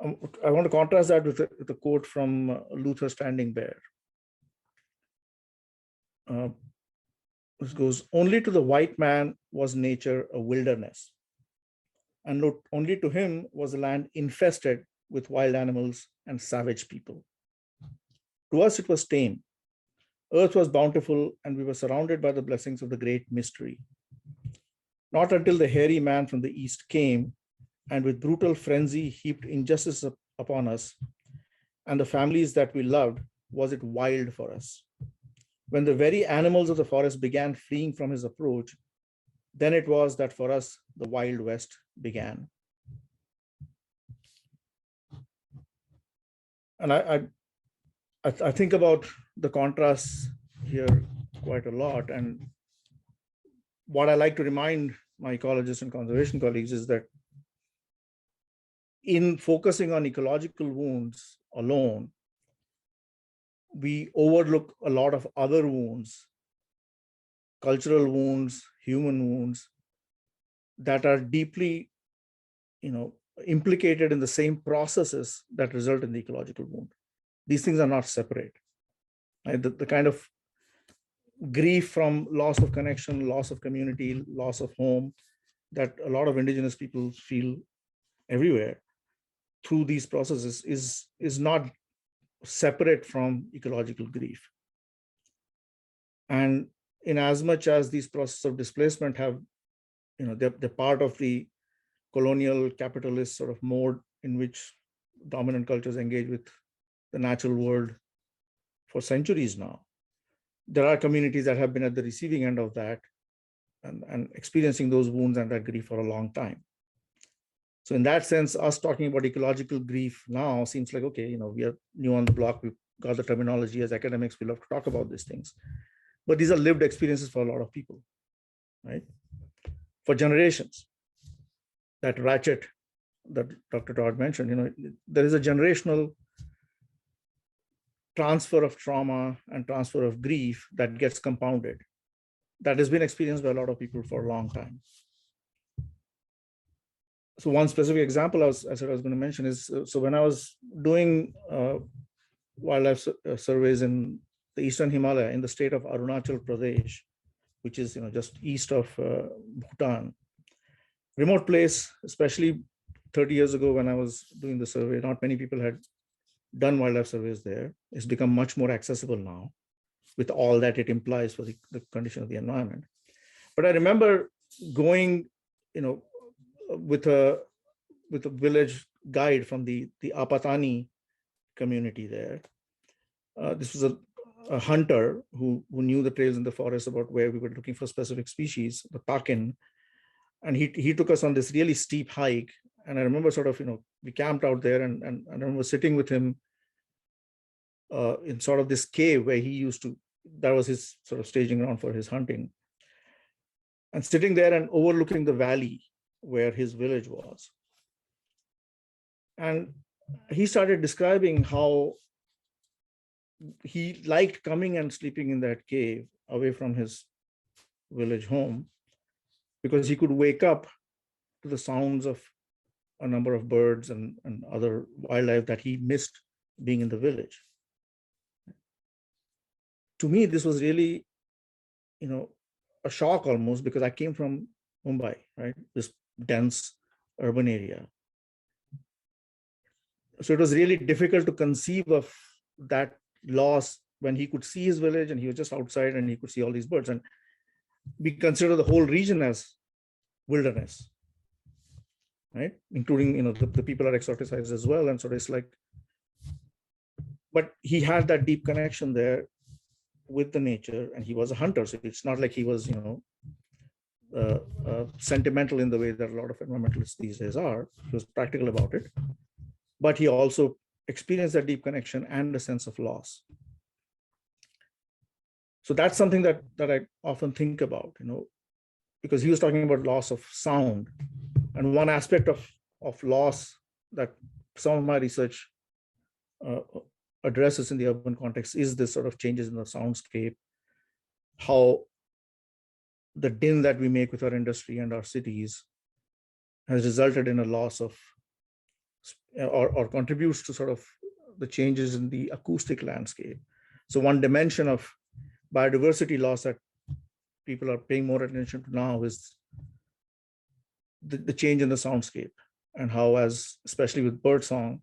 I want to contrast that with a quote from Luther Standing Bear. This goes, "Only to the white man was nature a wilderness, and only to him was the land infested with wild animals and savage people. To us it was tame. Earth was bountiful, and we were surrounded by the blessings of the great mystery. Not until the hairy man from the east came, and with brutal frenzy heaped injustice upon us and the families that we loved, was it wild for us. When the very animals of the forest began fleeing from his approach, then it was that for us the Wild West began." And I think about the contrasts here quite a lot. And what I like to remind my ecologists and conservation colleagues is that in focusing on ecological wounds alone, we overlook a lot of other wounds, cultural wounds, human wounds, that are deeply, implicated in the same processes that result in the ecological wound. These things are not separate. Right? The kind of grief from loss of connection, loss of community, loss of home that a lot of indigenous people feel everywhere through these processes is not separate from ecological grief. And in as much as these processes of displacement have, they're part of the colonial capitalist sort of mode in which dominant cultures engage with the natural world for centuries now. There are communities that have been at the receiving end of that and experiencing those wounds and that grief for a long time. So in that sense, us talking about ecological grief now seems like, okay, we are new on the block. We've got the terminology. As academics, we love to talk about these things. But these are lived experiences for a lot of people, right? For generations. That ratchet that Dr. Todd mentioned, there is a generational transfer of trauma and transfer of grief that gets compounded. That has been experienced by a lot of people for a long time. So one specific example I said I was going to mention is, so when I was doing wildlife surveys in the Eastern Himalaya in the state of Arunachal Pradesh, which is just east of Bhutan. Remote place, especially 30 years ago when I was doing the survey, not many people had done wildlife surveys there. It's become much more accessible now with all that it implies for the condition of the environment. But I remember going, with a village guide from the Apatani community there. This was a hunter who knew the trails in the forest about where we were looking for specific species, the takin. And he took us on this really steep hike. And I remember we camped out there, and I remember sitting with him in sort of this cave where he used to, that was his sort of staging ground for his hunting. And sitting there and overlooking the valley where his village was. And he started describing how he liked coming and sleeping in that cave away from his village home, because he could wake up to the sounds of a number of birds and other wildlife that he missed being in the village. To me, this was really, a shock almost, because I came from Mumbai, right? This dense urban area. So it was really difficult to conceive of that loss when he could see his village and he was just outside and he could see all these birds. And we consider the whole region as wilderness, right? Including, the people are exoticized as well. And so it's like, but he had that deep connection there with the nature, and he was a hunter. So it's not like he was, sentimental in the way that a lot of environmentalists these days are. He was practical about it, but he also experienced that deep connection and a sense of loss. So that's something that I often think about, because he was talking about loss of sound. And one aspect of loss that some of my research addresses in the urban context is this sort of changes in the soundscape, how the din that we make with our industry and our cities has resulted in a loss of, or contributes to sort of the changes in the acoustic landscape. So one dimension of biodiversity loss that people are paying more attention to now is the change in the soundscape, and how, as especially with birdsong,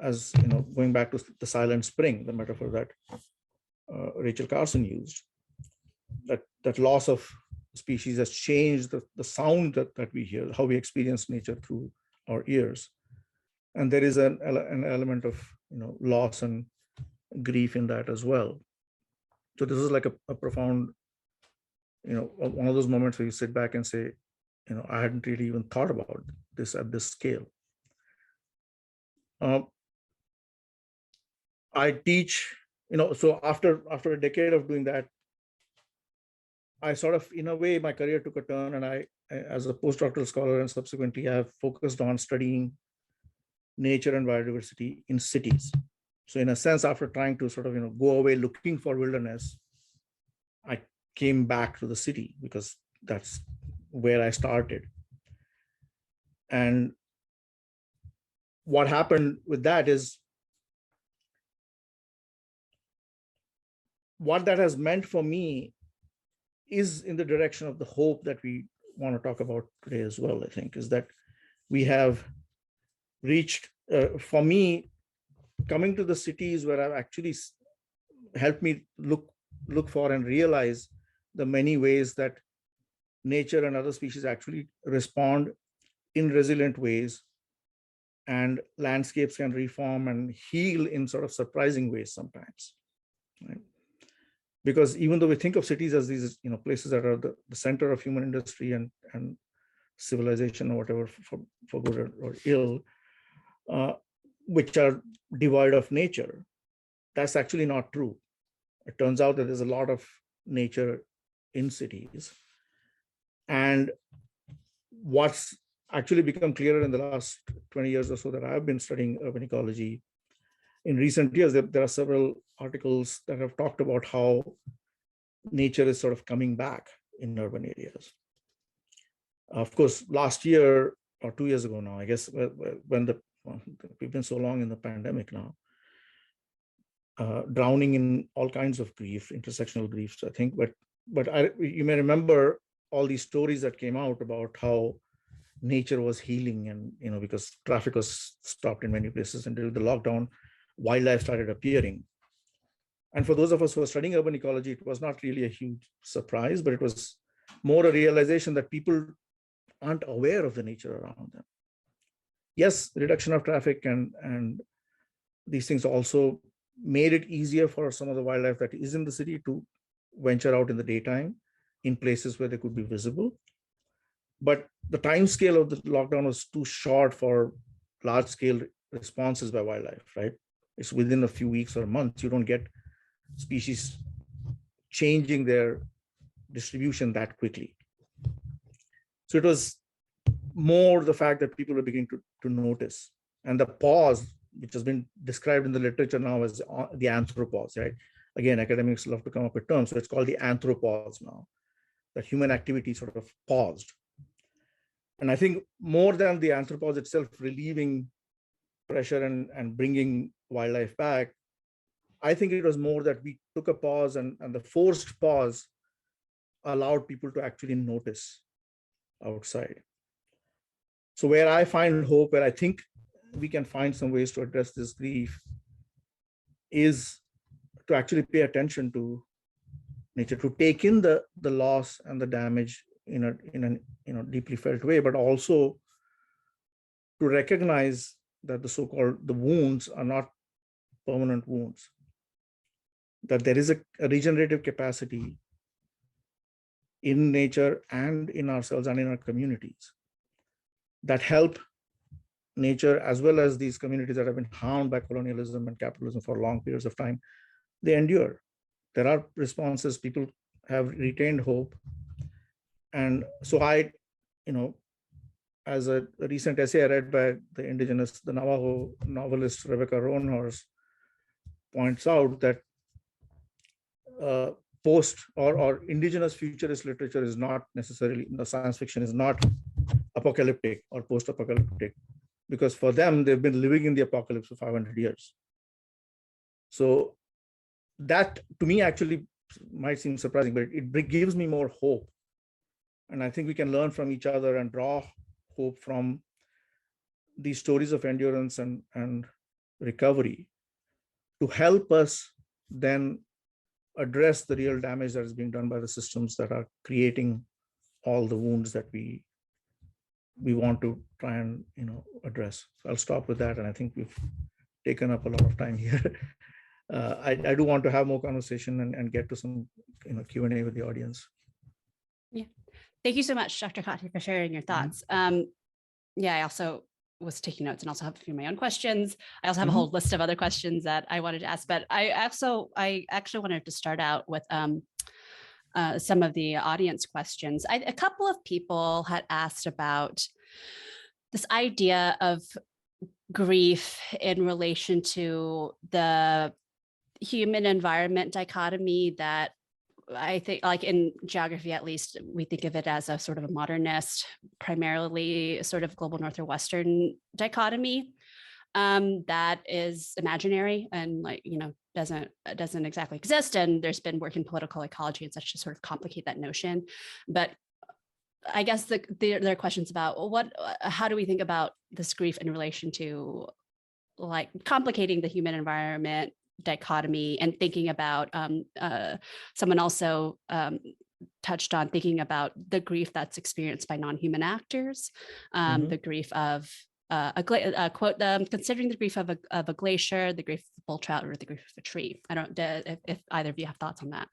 as going back to the silent spring, the metaphor that Rachel Carson used, that loss of species has changed the sound that we hear, how we experience nature through our ears. And there is an element of loss and grief in that as well. So this is like a profound, one of those moments where you sit back and say, I hadn't really even thought about this at this scale. I teach, so after a decade of doing that, I sort of, in a way, my career took a turn, and I, as a postdoctoral scholar and subsequently, I have focused on studying nature and biodiversity in cities. So in a sense, after trying to sort of, go away looking for wilderness, I came back to the city because that's where I started. And what happened with that is, what that has meant for me is in the direction of the hope that we want to talk about today as well, I think, is that we have reached, for me, coming to the cities where I've actually helped me look for and realize the many ways that nature and other species actually respond in resilient ways, and landscapes can reform and heal in sort of surprising ways sometimes, right? Because even though we think of cities as these, places that are the center of human industry and civilization or whatever, for good or ill, which are devoid of nature, that's actually not true. It turns out that there's a lot of nature in cities. And what's actually become clearer in the last 20 years or so that I've been studying urban ecology, in recent years, there are several articles that have talked about how nature is sort of coming back in urban areas. Of course, last year or 2 years ago now, I guess, when we've been so long in the pandemic now, drowning in all kinds of grief, intersectional griefs, I think. But you may remember all these stories that came out about how nature was healing, and because traffic was stopped in many places, and during the lockdown, wildlife started appearing. And for those of us who are studying urban ecology, it was not really a huge surprise, but it was more a realization that people aren't aware of the nature around them. Yes, reduction of traffic and these things also made it easier for some of the wildlife that is in the city to venture out in the daytime in places where they could be visible. But the time scale of the lockdown was too short for large scale responses by wildlife, right? It's within a few weeks or a month. You don't get species changing their distribution that quickly. So it was more the fact that people are beginning to notice, and the pause, which has been described in the literature now as the anthropause, right? Again, academics love to come up with terms, so it's called the anthropause now, that human activity sort of paused. And I think more than the anthropause itself relieving pressure and bringing wildlife back, I think it was more that we took a pause, and the forced pause allowed people to actually notice outside. So where I find hope, where I think we can find some ways to address this grief, is to actually pay attention to nature, to take in the loss and the damage in a deeply felt way, but also to recognize that the so-called wounds are not permanent wounds, that there is a regenerative capacity in nature and in ourselves and in our communities that help nature, as well as these communities that have been harmed by colonialism and capitalism for long periods of time. They endure. There are responses. People have retained hope. And so as a recent essay I read by the Indigenous, the Navajo novelist Rebecca Roanhorse points out that post or Indigenous futurist literature is not necessarily, science fiction is not apocalyptic or post-apocalyptic, because for them, they've been living in the apocalypse for 500 years. So that to me actually might seem surprising, but it gives me more hope. And I think we can learn from each other and draw hope from these stories of endurance and recovery to help us then address the real damage that is being done by the systems that are creating all the wounds that we want to try and address. So I'll stop with that, and I think we've taken up a lot of time here. I do want to have more conversation and get to some Q&A with the audience. Yeah, thank you so much, Dr. Katti, for sharing your thoughts. Yeah, I also was taking notes and also have a few of my own questions. I also have a whole list of other questions that I wanted to ask, but I actually wanted to start out with some of the audience questions. A couple of people had asked about this idea of grief in relation to the human environment dichotomy that I think, like in geography, at least, we think of it as a sort of a modernist, primarily sort of global Northwestern dichotomy that is imaginary and doesn't exactly exist. And there's been work in political ecology and such to sort of complicate that notion. But I guess there are questions about how do we think about this grief in relation to like complicating the human environment dichotomy, and thinking about someone also touched on thinking about the grief that's experienced by non-human actors, the grief of quote, considering the grief of a glacier, the grief of a bull trout, or the grief of a tree. I don't know if either of you have thoughts on that.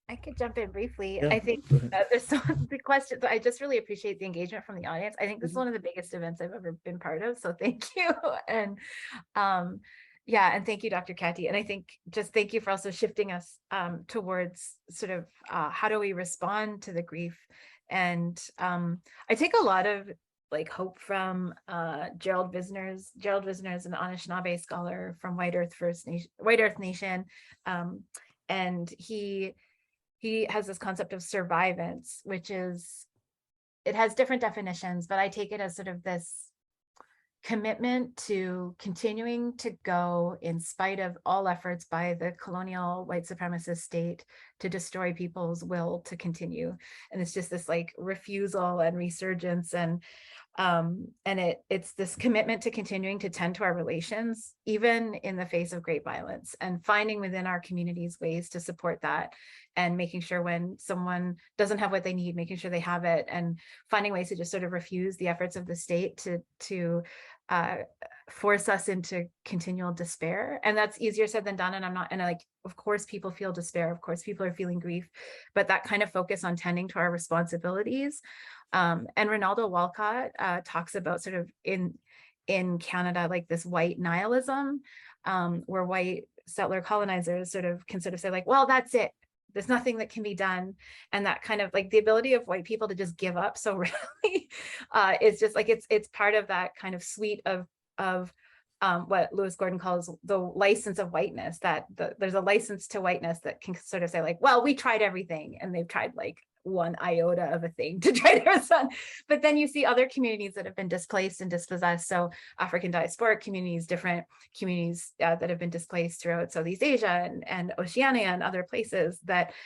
I could jump in briefly. Yeah, I think there's the questions. I just really appreciate the engagement from the audience. I think this is one of the biggest events I've ever been part of. So thank you. And yeah, and thank you, Dr. Katti. And I think just thank you for also shifting us towards sort of how do we respond to the grief. And I take a lot of like hope from Gerald Visner's an Anishinaabe scholar from White Earth Nation. And he has this concept of survivance, which is, it has different definitions, but I take it as sort of this commitment to continuing to go in spite of all efforts by the colonial white supremacist state to destroy people's will to continue. And it's just this like refusal and resurgence, and it's this commitment to continuing to tend to our relations, even in the face of great violence, and finding within our communities ways to support that, and making sure when someone doesn't have what they need, making sure they have it, and finding ways to just sort of refuse the efforts of the state to force us into continual despair. And that's easier said than done. And of course, people feel despair. Of course, people are feeling grief, but that kind of focus on tending to our responsibilities. And Ronaldo Walcott talks about sort of in Canada, like this white nihilism, where white settler colonizers can say like, well, that's it. There's nothing that can be done. And that kind of like the ability of white people to just give up so readily is just like, it's part of that kind of suite of what Lewis Gordon calls the license of whiteness, that there's a license to whiteness that can sort of say like, well, we tried everything, and they've tried like one iota of a thing to try to respond. But then you see other communities that have been displaced and dispossessed. So African diasporic communities, different communities that have been displaced throughout Southeast Asia and Oceania and other places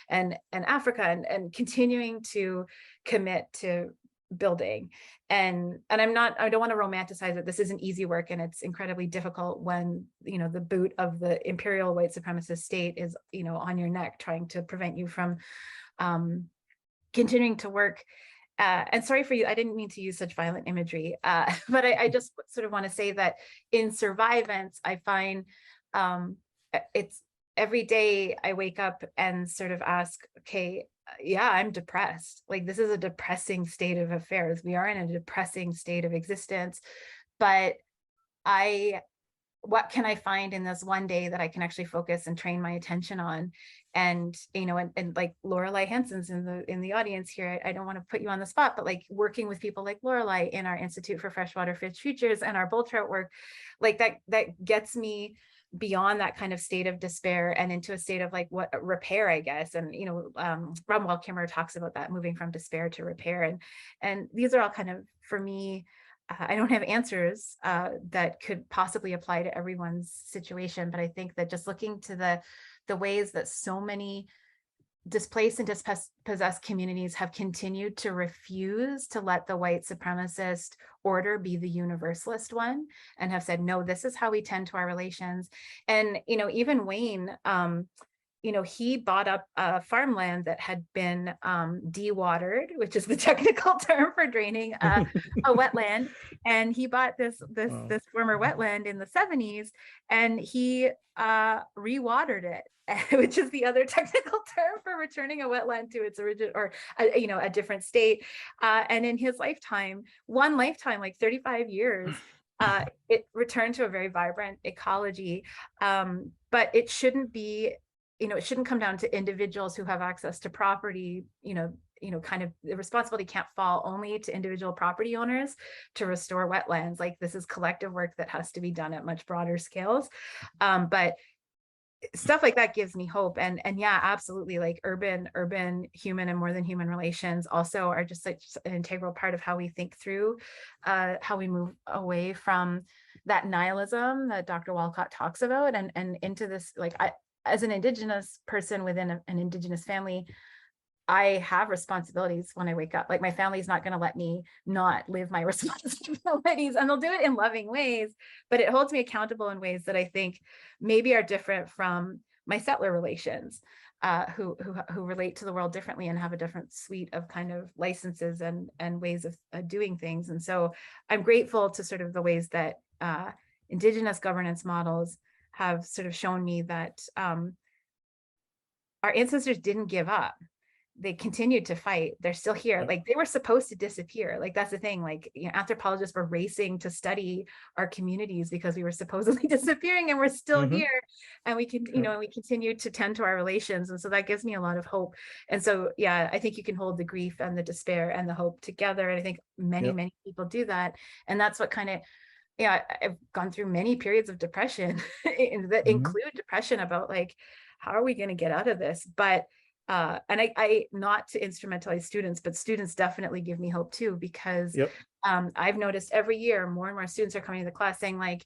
and Africa, and continuing to commit to building. And I don't want to romanticize it. This isn't easy work, and it's incredibly difficult when, the boot of the imperial white supremacist state is, on your neck, trying to prevent you from continuing to work. And sorry for you, I didn't mean to use such violent imagery, but I just sort of want to say that in survivance, I find it's every day I wake up and sort of ask, okay, yeah, I'm depressed. Like, this is a depressing state of affairs. We are in a depressing state of existence, but what can I find in this one day that I can actually focus and train my attention on? And, and like Lorelei Henson's in the audience here, I don't want to put you on the spot, but like working with people like Lorelei in our Institute for Freshwater Fish Futures and our bull trout work, like that gets me beyond that kind of state of despair and into a state of like what repair, I guess. And, Romuald Kimmer talks about that, moving from despair to repair. And these are all kind of, for me, I don't have answers that could possibly apply to everyone's situation, but I think that just looking to the ways that so many displaced and dispossessed communities have continued to refuse to let the white supremacist order be the universalist one, and have said, no, this is how we tend to our relations. And, even Wayne, he bought up farmland that had been dewatered, which is the technical term for draining a wetland. And he bought this former wetland in the 70s, and he rewatered it, which is the other technical term for returning a wetland to its origin, or a different state. And in his lifetime, like 35 years, it returned to a very vibrant ecology. But it shouldn't be, it shouldn't come down to individuals who have access to property, kind of the responsibility can't fall only to individual property owners to restore wetlands. Like, this is collective work that has to be done at much broader scales. But stuff like that gives me hope. And yeah, absolutely, like urban human and more than human relations also are just like an integral part of how we think through how we move away from that nihilism that Dr. Walcott talks about, and into this, like, as an Indigenous person within an Indigenous family, I have responsibilities when I wake up. Like, my family's not going to let me not live my responsibilities, and they'll do it in loving ways, but it holds me accountable in ways that I think maybe are different from my settler relations, who relate to the world differently and have a different suite of kind of licenses and ways of doing things. And so I'm grateful to sort of the ways that Indigenous governance models have sort of shown me that our ancestors didn't give up. They continued to fight. They're still here. Like, they were supposed to disappear. Like, that's the thing. Like, anthropologists were racing to study our communities because we were supposedly disappearing, and we're still here. And we can, we continue to tend to our relations. And so that gives me a lot of hope. And so, yeah, I think you can hold the grief and the despair and the hope together. And I think many people do that. And that's what kind of, I've gone through many periods of depression that include depression about, like, how are we going to get out of this? But and I not to instrumentalize students, but students definitely give me hope too, because I've noticed every year more and more students are coming to the class saying like,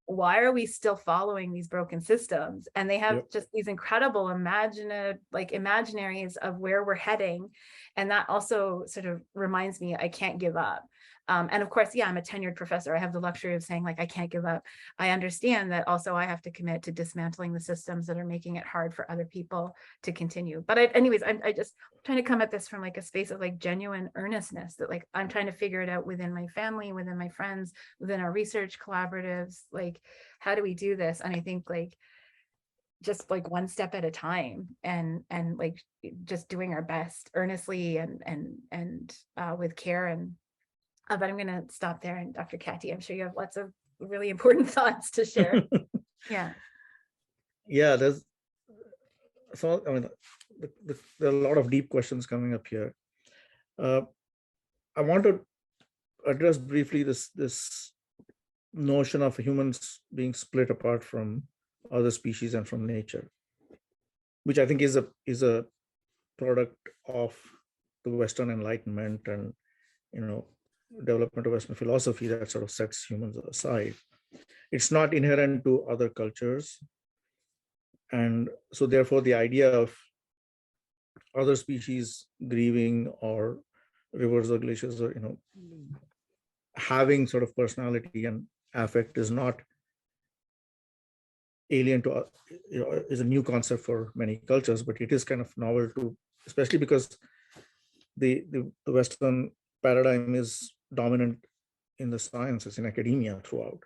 why are we still following these broken systems? And they have just these incredible imaginaries of where we're heading. And that also sort of reminds me, I can't give up. And of course, yeah, I'm a tenured professor. I have the luxury of saying like, I can't give up. I understand that also I have to commit to dismantling the systems that are making it hard for other people to continue. But anyways, I just trying to come at this from like a space of like genuine earnestness that like, I'm trying to figure it out within my family, within my friends, within our research collaboratives, like, how do we do this? And I think like, just like one step at a time and like just doing our best earnestly and with care and but I'm going to stop there. And Dr. Katti, I'm sure you have lots of really important thoughts to share. Yeah. Yeah, there's so, I mean, there are a lot of deep questions coming up here. I want to address briefly this notion of humans being split apart from other species and from nature, which I think is a product of the Western Enlightenment and, you know, development of Western philosophy that sort of sets humans aside. It's not inherent to other cultures. And so therefore the idea of other species grieving or rivers or glaciers or, you know, having sort of personality and affect is not alien to, you know, is a new concept for many cultures, but it is kind of novel to, especially because the Western paradigm is dominant in the sciences, in academia throughout.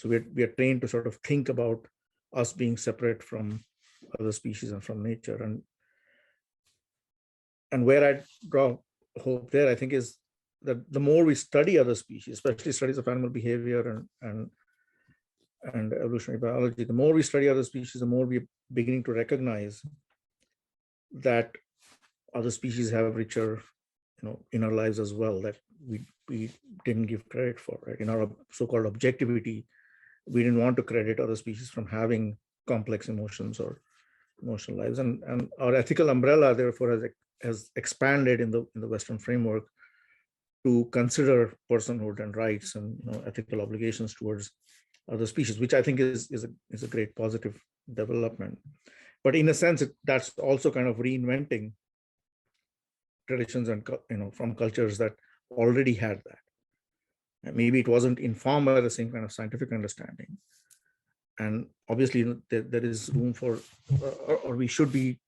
So we are trained to sort of think about us being separate from other species and from nature. And where I draw hope there, I think, is that the more we study other species, especially studies of animal behavior and evolutionary biology, the more we study other species, the more we're beginning to recognize that other species have richer, you know, inner lives as well that we didn't give credit for, right? In our so-called objectivity, we didn't want to credit other species from having complex emotions or emotional lives. And our ethical umbrella, therefore, has expanded in the Western framework to consider personhood and rights and, you know, ethical obligations towards other species, which I think is a great positive development. But in a sense, that's also kind of reinventing traditions and, you know, from cultures that already had that. And maybe it wasn't informed by the same kind of scientific understanding. And obviously there is room for, or we should be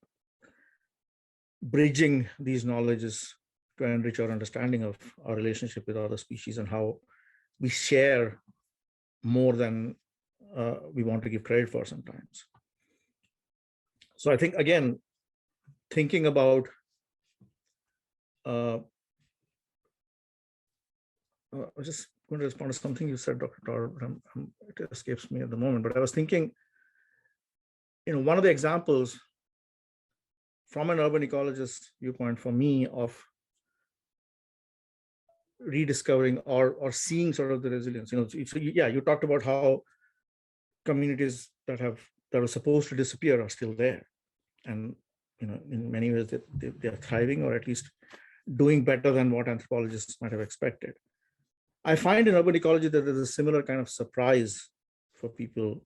bridging these knowledges to enrich our understanding of our relationship with other species and how we share more than we want to give credit for sometimes. So I think, again, thinking about I was just going to respond to something you said, Dr. Todd. It escapes me at the moment, but I was thinking, you know, one of the examples from an urban ecologist viewpoint for me of rediscovering or seeing sort of the resilience, you know, so yeah, you talked about how communities that are supposed to disappear are still there, and, you know, in many ways they are thriving, or at least doing better than what anthropologists might have expected. I find in urban ecology that there's a similar kind of surprise for people,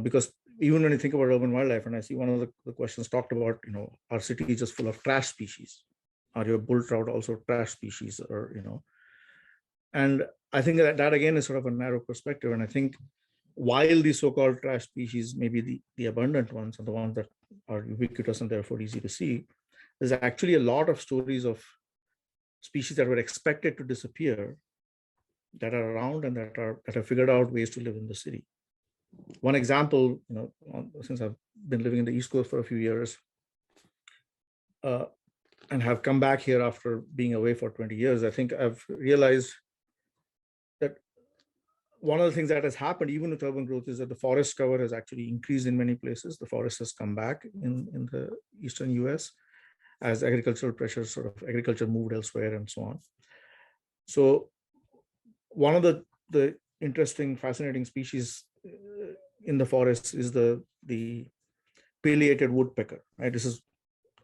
because even when you think about urban wildlife, and I see one of the questions talked about, you know, our city is just full of trash species. Are your bull trout also trash species, or, you know? And I think that again is sort of a narrow perspective. And I think while these so-called trash species may be the abundant ones and the ones that are ubiquitous and therefore easy to see, there's actually a lot of stories of species that were expected to disappear that are around and that have figured out ways to live in the city. One example, you know, since I've been living in the East Coast for a few years and have come back here after being away for 20 years, I think I've realized that one of the things that has happened even with urban growth is that the forest cover has actually increased in many places. The forest has come back in the Eastern US as agricultural pressures, sort of agriculture moved elsewhere and so on. So one of the interesting, fascinating species in the forest is the pileated woodpecker, right? This is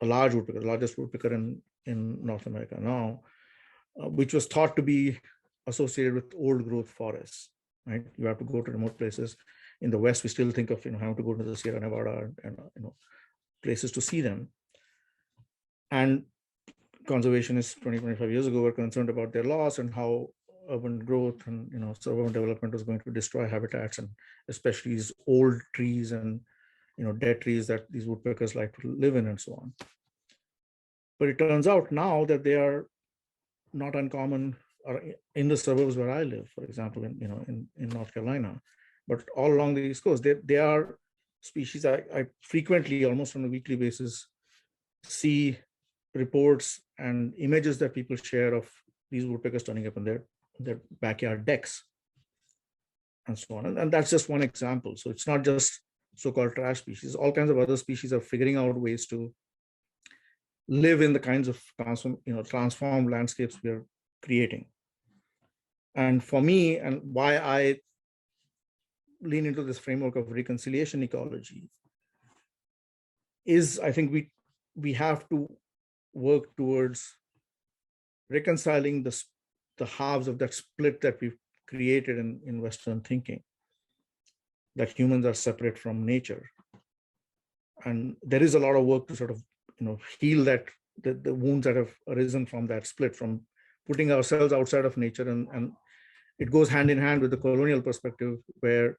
a large woodpecker, the largest woodpecker in North America now. which was thought to be associated with old growth forests, right? You have to go to remote places. In the West, we still think of, having to go to the Sierra Nevada and places to see them. And conservationists 20, 25 years ago were concerned about their loss and how urban growth and suburban development was going to destroy habitats, and especially these old trees and dead trees that these woodpeckers like to live in and so on. But it turns out now that they are not uncommon in the suburbs where I live, for example, in North Carolina, but all along the East Coast. They are species I frequently, almost on a weekly basis, see reports and images that people share of these woodpeckers turning up in their backyard decks and so on. And that's just one example. So it's not just so-called trash species. All kinds of other species are figuring out ways to live in the kinds of transformed landscapes we are creating. And for me, and why I lean into this framework of reconciliation ecology, is I think we have to work towards reconciling the halves of that split that we've created in Western thinking, that humans are separate from nature. And there is a lot of work to sort of heal the wounds that have arisen from that split, from putting ourselves outside of nature. And it goes hand in hand with the colonial perspective, where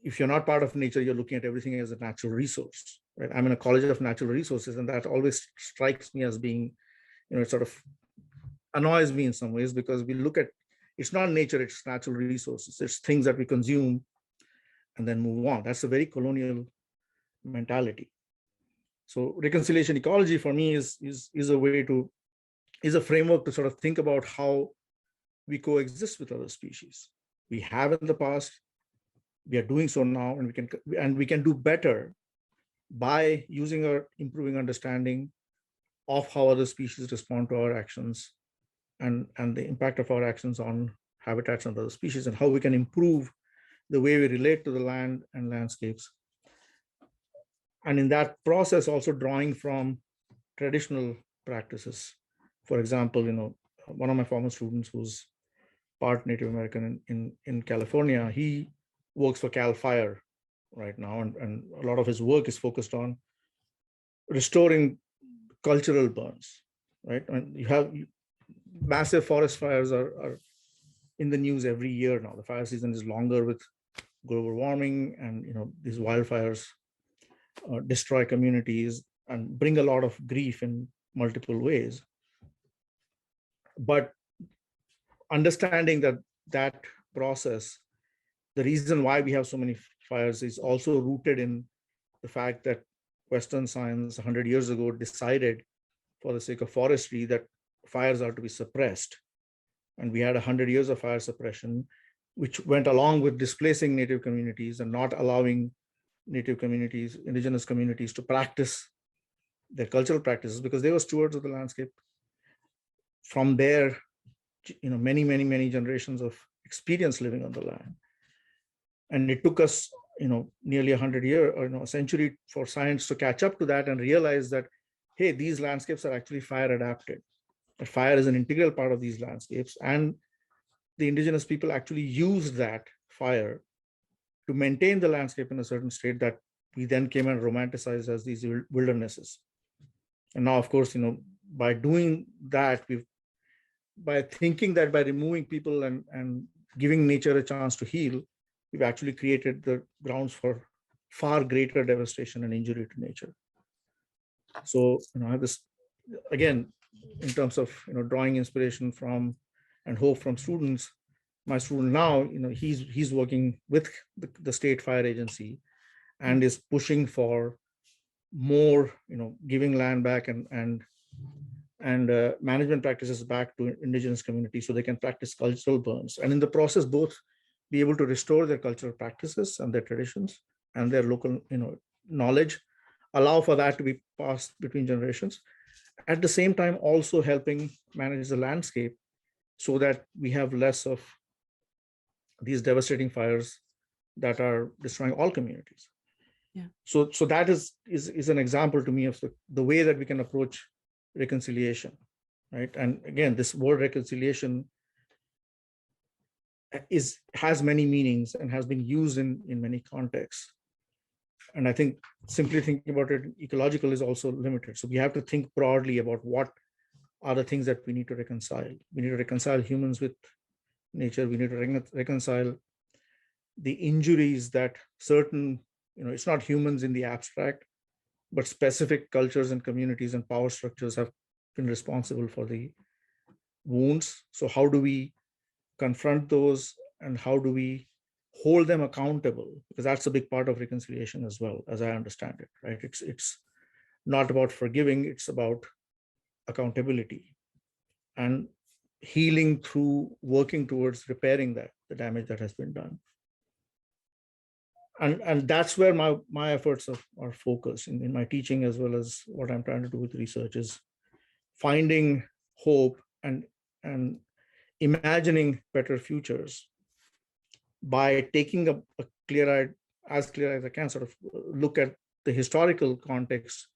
if you're not part of nature, you're looking at everything as a natural resource, right? I'm in a college of natural resources, and that always strikes me as being, it sort of annoys me in some ways, because we look at, it's not nature, it's natural resources. It's things that we consume and then move on. That's a very colonial mentality. So reconciliation ecology for me is a framework to sort of think about how we coexist with other species. We have in the past, we are doing so now, and we can do better by using our improving understanding of how other species respond to our actions, and the impact of our actions on habitats and other species, and how we can improve the way we relate to the land and landscapes. And in that process, also drawing from traditional practices. For example, one of my former students who's part Native American in California, he works for Cal Fire right now, and a lot of his work is focused on restoring cultural burns, right? And you have massive forest fires are in the news every year now. The fire season is longer with global warming, and these wildfires destroy communities and bring a lot of grief in multiple ways. But understanding that process, the reason why we have so many fires is also rooted in the fact that Western science 100 years ago decided, for the sake of forestry, that fires are to be suppressed. And we had 100 years of fire suppression, which went along with displacing native communities and not allowing native communities, indigenous communities, to practice their cultural practices, because they were stewards of the landscape from their many generations of experience living on the land. And it took us nearly 100 years or a century for science to catch up to that and realize that, hey, these landscapes are actually fire adapted. That fire is an integral part of these landscapes, and the indigenous people actually used that fire to maintain the landscape in a certain state that we then came and romanticized as these wildernesses. And now, of course, by doing that, by thinking that by removing people and giving nature a chance to heal, we've actually created the grounds for far greater devastation and injury to nature. So, I have this, again, in terms of, drawing inspiration from and hope from students. My student now, he's working with the state fire agency and is pushing for more, giving land back and management practices back to indigenous communities so they can practice cultural burns. And in the process, both be able to restore their cultural practices and their traditions and their local, knowledge, allow for that to be passed between generations. At the same time, also helping manage the landscape so that we have less of these devastating fires that are destroying all communities. Yeah. So that is an example to me of the way that we can approach reconciliation. right? And again, this word reconciliation has many meanings and has been used in many contexts. And I think simply thinking about it, ecological is also limited. So we have to think broadly about what are the things that we need to reconcile. We need to reconcile humans with nature. We need to reconcile the injuries that certain, it's not humans in the abstract, but specific cultures and communities and power structures have been responsible for the wounds. So how do we confront those, and how do we hold them accountable? Because that's a big part of reconciliation as well, as I understand it, right? It's not about forgiving, it's about accountability and healing through working towards repairing the damage that has been done. And that's where my efforts are focused in my teaching, as well as what I'm trying to do with research, is finding hope and imagining better futures by taking a as clear as I can, sort of look at the historical context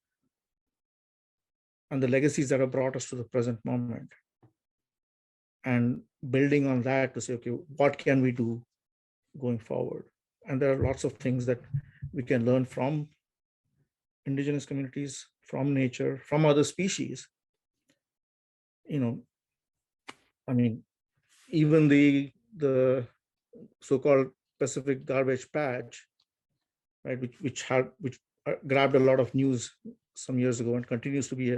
and the legacies that have brought us to the present moment, and building on that to say, okay, what can we do going forward? And there are lots of things that we can learn from Indigenous communities, from nature, from other species. I mean, even the so-called Pacific garbage patch, right, which grabbed a lot of news some years ago and continues to be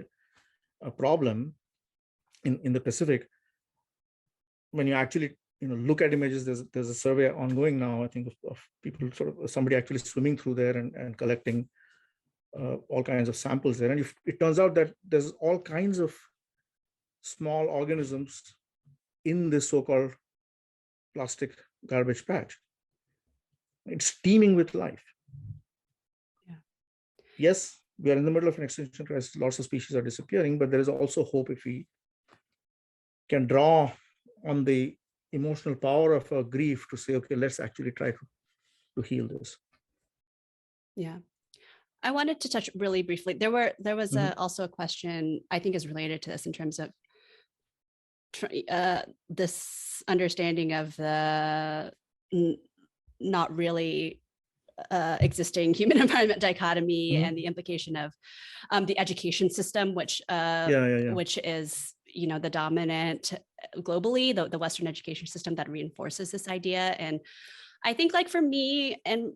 a problem in the Pacific. When you actually look at images, there's a survey ongoing now, I think, of people, somebody actually swimming through there and collecting all kinds of samples there. And it turns out that there's all kinds of small organisms in this so-called plastic garbage patch. It's teeming with life. Yeah. Yes, we are in the middle of an extinction crisis. Lots of species are disappearing, but there is also hope if we can draw on the emotional power of our grief to say, okay, let's actually try to heal this. Yeah. I wanted to touch really briefly. There was also a question I think is related to this in terms of this understanding of the not really existing human environment dichotomy and the implication of the education system, which which is the dominant globally, the Western education system that reinforces this idea. And I think, like, for me, and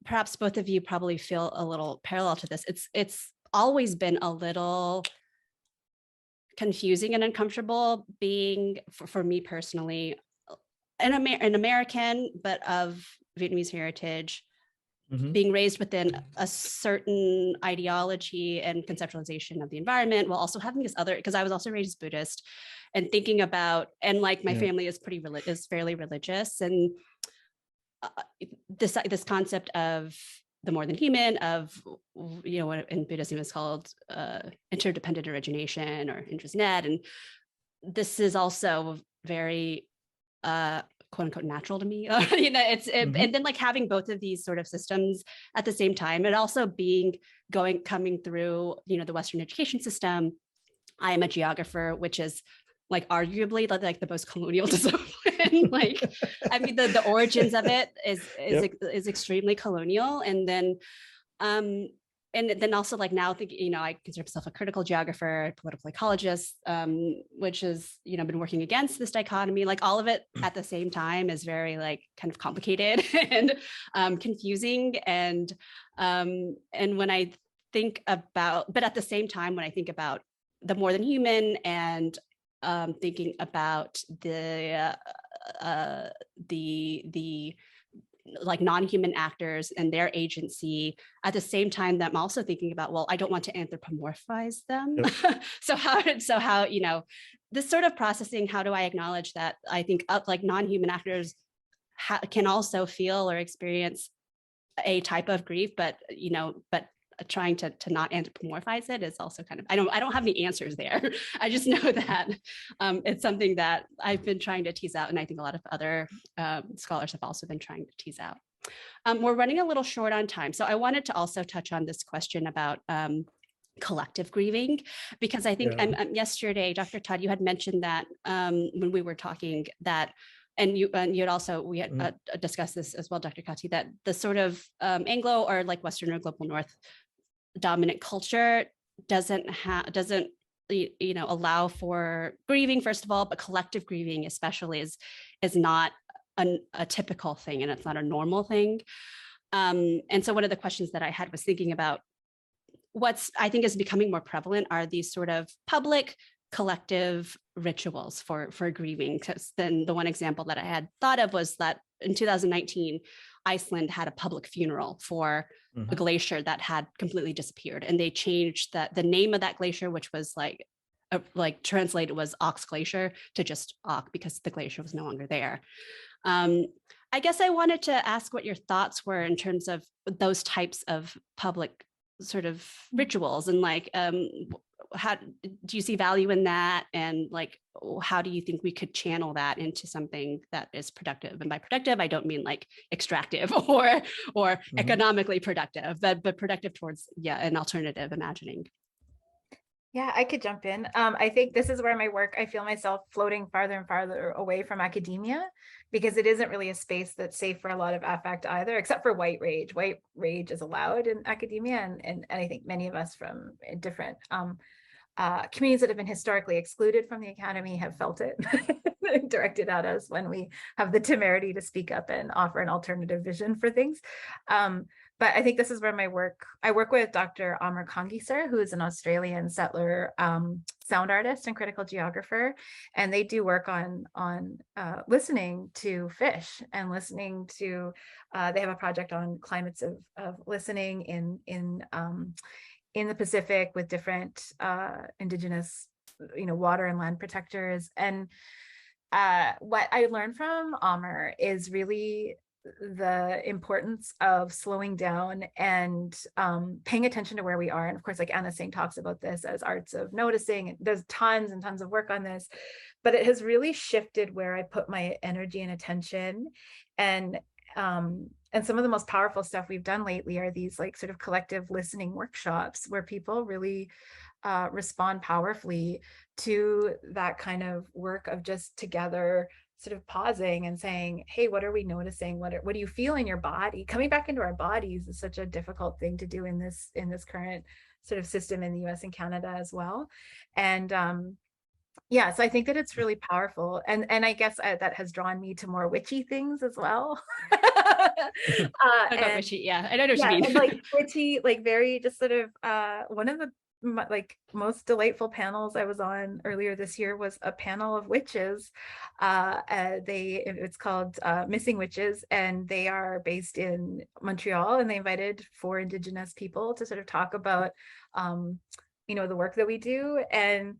perhaps both of you probably feel a little parallel to this, it's always been a little confusing and uncomfortable being, for me personally, an American, but of Vietnamese heritage, being raised within a certain ideology and conceptualization of the environment, while also having this other, because I was also raised Buddhist, and thinking about, and like my family is fairly religious, and this concept of the more than human, of what in Buddhism is called interdependent origination or Indrasnet, and this is also very quote unquote natural to me. And then like having both of these sort of systems at the same time, and also coming through the Western education system. I am a geographer, which is like arguably like the most colonial discipline. Like, I mean, the origins of it is extremely colonial. And then also, like, now I consider myself a critical geographer, political ecologist, which has been working against this dichotomy. Like, all of it at the same time is very like kind of complicated and confusing. And when I think about, but at the same time, when I think about the more than human and thinking about the like non-human actors and their agency, at the same time that I'm also thinking about, well, I don't want to anthropomorphize them. Yep. so how this sort of processing, how do I acknowledge that I think like non-human actors can also feel or experience a type of grief, but trying to not anthropomorphize it is also kind of, I don't have any answers there. I just know that it's something that I've been trying to tease out, and I think a lot of other scholars have also been trying to tease out. We're running a little short on time, so I wanted to also touch on this question about collective grieving, because I think yesterday, Dr. Todd, you had mentioned that when we were talking that, and you had also, we had discussed this as well, Dr. Katti, that the sort of Anglo or like Western or Global North dominant culture doesn't allow for grieving, first of all, but collective grieving especially is not a typical thing, and it's not a normal thing. And so one of the questions that I had was thinking about what's I think is becoming more prevalent are these sort of public collective rituals for grieving. Because then the one example that I had thought of was that in 2019, Iceland had a public funeral for a glacier that had completely disappeared, and they changed the name of that glacier, which was like translated was Ox Glacier, to just Ock, because the glacier was no longer there. I guess I wanted to ask what your thoughts were in terms of those types of public sort of rituals, and like how do you see value in that, and like how do you think we could channel that into something that is productive? And by productive, I don't mean like extractive or economically productive, but productive towards an alternative imagining. Yeah, I could jump in. I think this is where my work, I feel myself floating farther and farther away from academia, because it isn't really a space that's safe for a lot of affect either, except for white rage. White rage is allowed in academia, and I think many of us from different communities that have been historically excluded from the academy have felt it directed at us when we have the temerity to speak up and offer an alternative vision for things. But I think this is where I work with Dr. Amar Kangisar, who is an Australian settler sound artist and critical geographer. And they do work on listening to fish and listening to, they have a project on climates of listening in the Pacific with different Indigenous, water and land protectors. And what I learned from Amar is really the importance of slowing down and paying attention to where we are. And of course, like Anna Singh talks about this as arts of noticing. There's tons and tons of work on this, but it has really shifted where I put my energy and attention. And some of the most powerful stuff we've done lately are these like sort of collective listening workshops where people really respond powerfully to that kind of work of just together sort of pausing and saying, hey, what are we noticing? What do you feel in your body? Coming back into our bodies is such a difficult thing to do in this current sort of system in the US and Canada as well. And so I think that it's really powerful. And I guess that has drawn me to more witchy things as well. Witchy, I don't know what you mean. And like witchy, like very just sort of one of the like most delightful panels I was on earlier this year was a panel of witches. It's called Missing Witches, and they are based in Montreal, and they invited 4 Indigenous people to sort of talk about the work that we do. And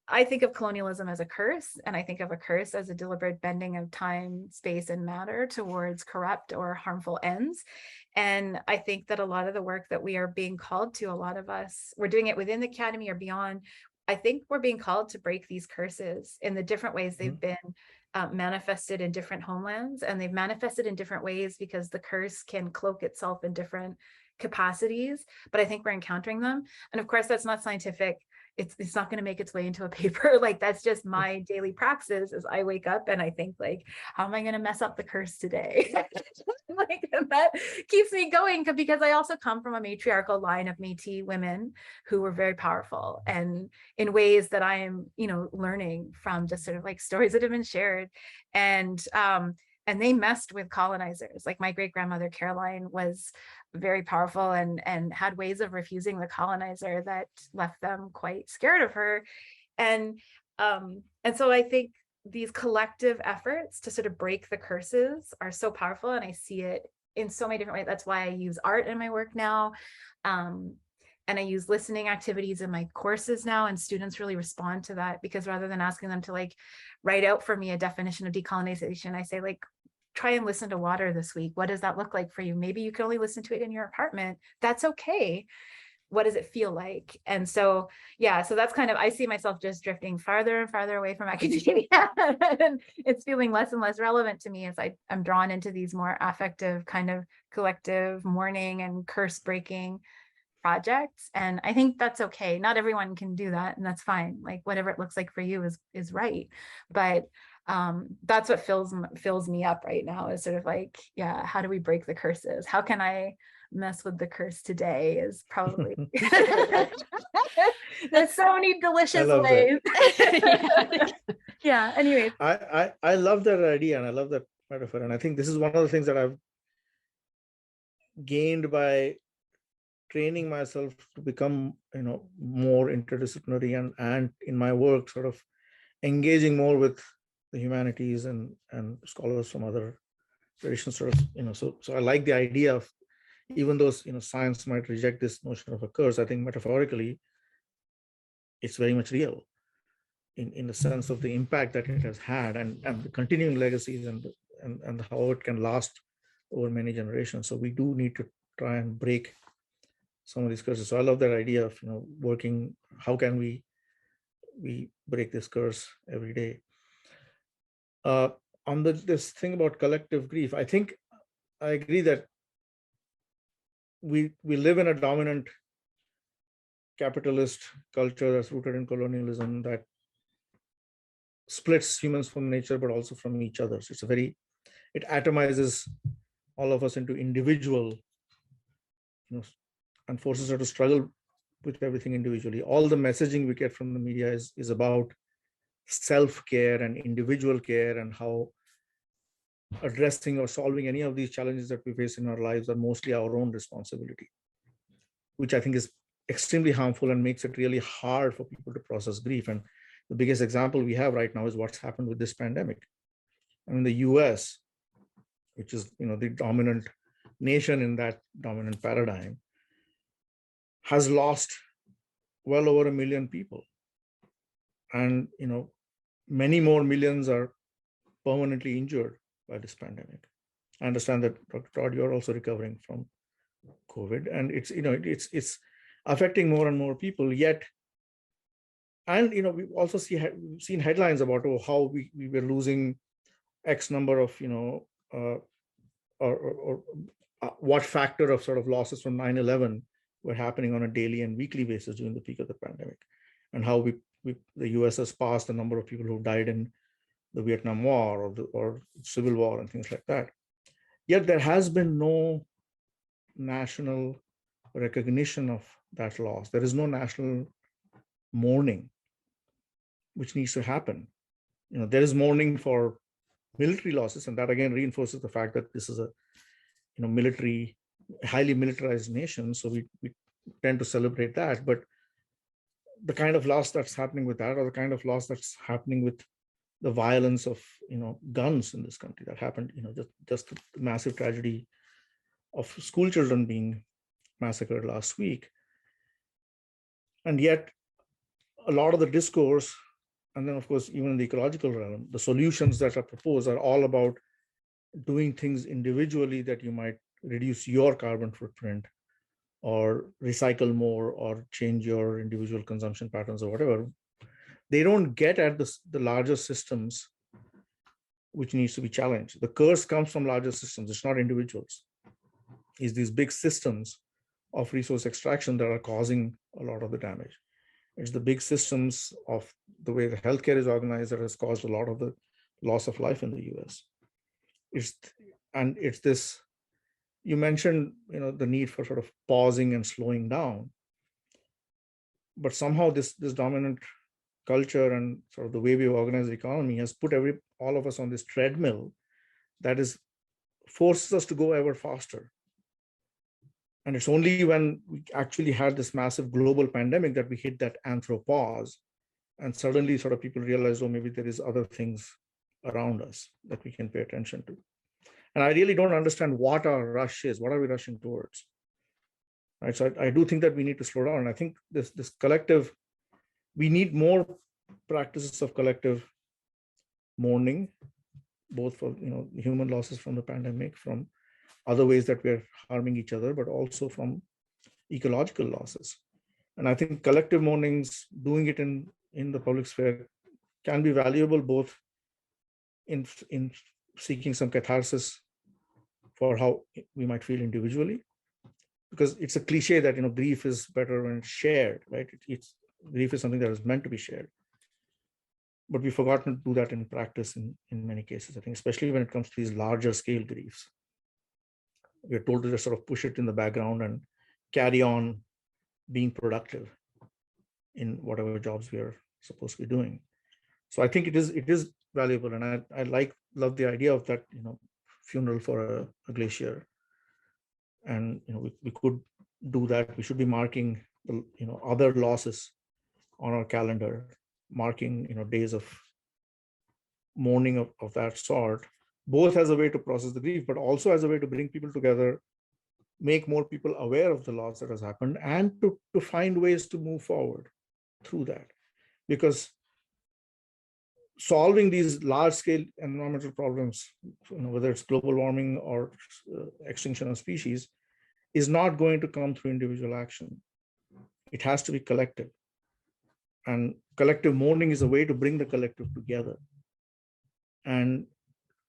I think of colonialism as a curse, and I think of a curse as a deliberate bending of time, space, and matter towards corrupt or harmful ends. And I think that a lot of the work that we are being called to, a lot of us, we're doing it within the academy or beyond. I think we're being called to break these curses in the different ways they've been manifested in different homelands, and they've manifested in different ways because the curse can cloak itself in different capacities, but I think we're encountering them. And of course, that's not scientific. It's not going to make its way into a paper. Like, that's just my daily praxis as I wake up and I think, like, how am I going to mess up the curse today? Like, and that keeps me going, because I also come from a matriarchal line of Métis women who were very powerful, and in ways that I am, learning from just sort of like stories that have been shared. And they messed with colonizers. Like, my great grandmother Caroline was very powerful and had ways of refusing the colonizer that left them quite scared of her. And so I think these collective efforts to sort of break the curses are so powerful, and I see it in so many different ways. That's why I use art in my work now. And I use listening activities in my courses now, and students really respond to that, because rather than asking them to like write out for me a definition of decolonization, I say, like, try and listen to water this week. What does that look like for you? Maybe you can only listen to it in your apartment. That's okay. What does it feel like? And so, so that's kind of, I see myself just drifting farther and farther away from academia. And it's feeling less and less relevant to me as I'm drawn into these more affective kind of collective mourning and curse breaking projects. And I think that's okay. Not everyone can do that, and that's fine. Like whatever it looks like for you is right. But that's what fills me up right now, is sort of like, yeah, how do we break the curses? How can I mess with the curse today is probably there's so many delicious ways. Yeah, anyway. I love that idea, and I love that metaphor. And I think this is one of the things that I've gained by training myself to become, more interdisciplinary, and in my work, sort of engaging more with the humanities and scholars from other traditions, sort of, so I like the idea of, even though, science might reject this notion of a curse, I think metaphorically, it's very much real in the sense of the impact that it has had, and the continuing legacies, and how it can last over many generations. So we do need to try and break some of these curses. So I love that idea of, working, how can we break this curse every day. On this thing about collective grief, I think I agree that we live in a dominant capitalist culture that's rooted in colonialism, that splits humans from nature, but also from each other. So it atomizes all of us into individual, and forces us to struggle with everything individually. All the messaging we get from the media is about self-care and individual care, and how addressing or solving any of these challenges that we face in our lives are mostly our own responsibility, which I think is extremely harmful and makes it really hard for people to process grief. And the biggest example we have right now is what's happened with this pandemic. I mean, the US, which is, the dominant nation in that dominant paradigm, has lost well over 1 million people. And, many more millions are permanently injured by this pandemic. I understand that, Dr. Todd, you're also recovering from COVID, and it's affecting more and more people yet. And, we also seen headlines about how we were losing X number of, or what factor of sort of losses from 9/11 were happening on a daily and weekly basis during the peak of the pandemic, and how the US has passed the number of people who died in the Vietnam War or Civil War and things like that. Yet there has been no national recognition of that loss. There is no national mourning, which needs to happen. There is mourning for military losses, and that again reinforces the fact that this is a highly militarized nation. So we tend to celebrate that. But the kind of loss that's happening with that, or the kind of loss that's happening with the violence of guns in this country that happened, just the massive tragedy of school children being massacred last week. And yet a lot of the discourse, and then of course even in the ecological realm, the solutions that are proposed are all about doing things individually, that you might reduce your carbon footprint or recycle more or change your individual consumption patterns or whatever. They don't get at the larger systems which needs to be challenged. The curse comes from larger systems. It's not individuals. It's these big systems of resource extraction that are causing a lot of the damage. It's the big systems of the way the healthcare is organized that has caused a lot of the loss of life in the US. It's this, you mentioned, the need for sort of pausing and slowing down, but somehow this dominant culture and sort of the way we organize the economy has put all of us on this treadmill that forces us to go ever faster. And it's only when we actually had this massive global pandemic that we hit that anthropause, and suddenly sort of people realize, oh, maybe there is other things around us that we can pay attention to. And I really don't understand what our rush is. What are we rushing towards? Right. So I do think that we need to slow down. And I think this collective, we need more practices of collective mourning, both for human losses from the pandemic, from other ways that we're harming each other, but also from ecological losses. And I think collective mournings, doing it in the public sphere, can be valuable both in seeking some catharsis for how we might feel individually, because it's a cliche that, grief is better when it's shared, right? Grief is something that is meant to be shared. But we've forgotten to do that in practice in many cases, I think, especially when it comes to these larger scale griefs. We're told to just sort of push it in the background and carry on being productive in whatever jobs we are supposed to be doing. So I think it is valuable, and I love the idea of that, funeral for a glacier. And we could do that. We should be marking other losses on our calendar, marking days of mourning of that sort, both as a way to process the grief, but also as a way to bring people together, make more people aware of the loss that has happened, and to find ways to move forward through that. Because solving these large-scale environmental problems, whether it's global warming or extinction of species, is not going to come through individual action. It has to be collective. And collective mourning is a way to bring the collective together and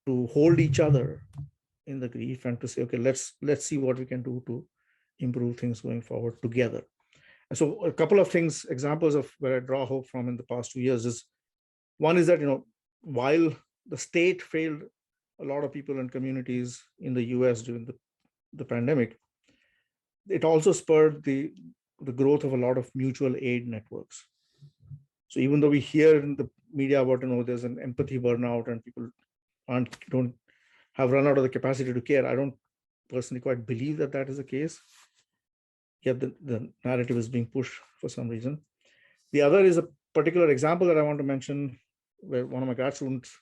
to hold each other in the grief and to say, okay, let's see what we can do to improve things going forward together. And so a couple of things, examples of where I draw hope from in the past 2 years is, one is that, while the state failed a lot of people and communities in the US during the pandemic, it also spurred the growth of a lot of mutual aid networks. So even though we hear in the media about, there's an empathy burnout and people don't have run out of the capacity to care, I don't personally quite believe that is the case. Yet the narrative is being pushed for some reason. The other is a particular example that I want to mention, where one of my grad students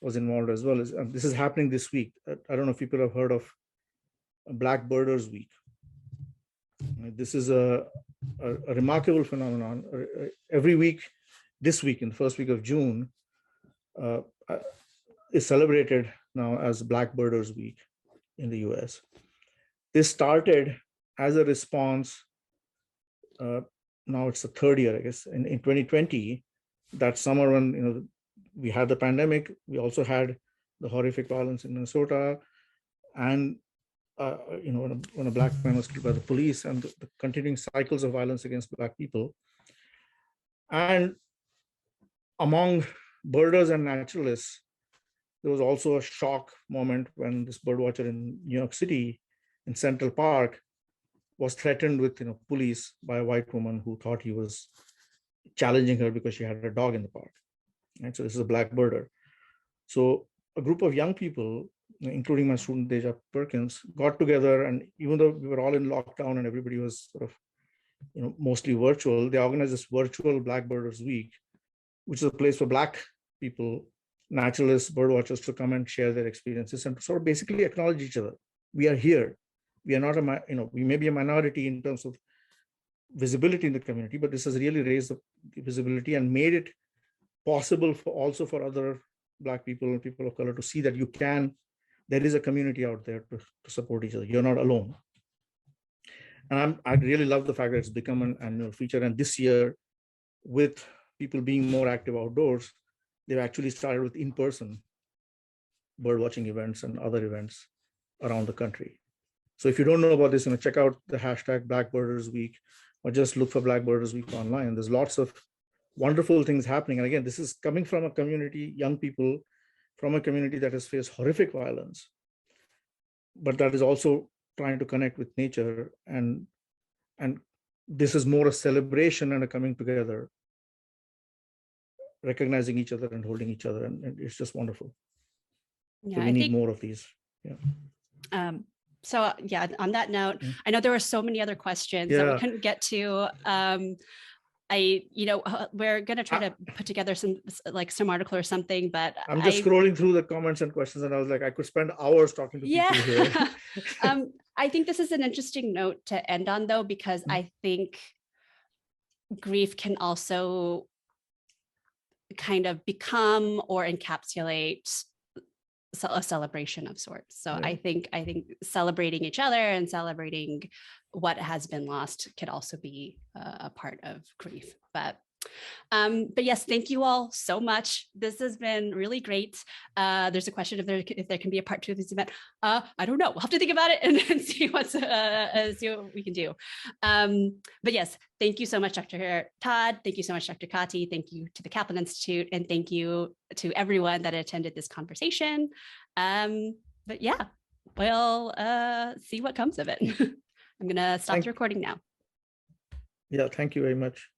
was involved as well. This is happening this week. I don't know if people have heard of Black Birders Week. This is a remarkable phenomenon. Every week, this week, in the first week of June, is celebrated now as Black Birders Week in the US. This started as a response, now it's the third year, I guess, in 2020, that summer when we had the pandemic, we also had the horrific violence in Minnesota, and when a Black man was killed by the police, and the continuing cycles of violence against Black people. And among birders and naturalists, there was also a shock moment when this birdwatcher in New York City, in Central Park, was threatened with police by a white woman who thought he was challenging her because she had a dog in the park. And so this is a Black birder. So a group of young people, including my student Deja Perkins, got together, and even though we were all in lockdown and everybody was sort of mostly virtual, they organized this virtual Black Birders Week, which is a place for Black people, naturalists, birdwatchers, to come and share their experiences and to sort of basically acknowledge each other. We are here. We are not we may be a minority in terms of visibility in the community, but this has really raised the visibility and made it possible for other Black people and people of color to see that there is a community out there to support each other. You're not alone. And I really love the fact that it's become an annual feature. And this year, with people being more active outdoors, they've actually started with in-person birdwatching events and other events around the country. So if you don't know about this, check out the hashtag Black Birders Week, or just look for Black Birders Week online. There's lots of wonderful things happening. And again, this is coming from a community, young people from a community that has faced horrific violence, but that is also trying to connect with nature. And this is more a celebration and a coming together, recognizing each other and holding each other. And it's just wonderful. Yeah, so we need more of these. Yeah. So yeah, on that note, I know there were so many other questions that we couldn't get to. We're going to try to put together some article or something, but I'm just scrolling through the comments and questions, and I was like, I could spend hours talking to people here. I think this is an interesting note to end on, though, because I think grief can also kind of become or encapsulate a celebration of sorts. So I think celebrating each other and celebrating what has been lost could also be a part of grief. But But yes, thank you all so much. This has been really great. There's a question if there can be a part 2 of this event. I don't know. We'll have to think about it and see what we can do. But yes, thank you so much, Dr. Todd. Thank you so much, Dr. Katti. Thank you to the Kaplan Institute, and thank you to everyone that attended this conversation. But yeah, we'll see what comes of it. I'm gonna stop the recording now. Yeah, thank you very much.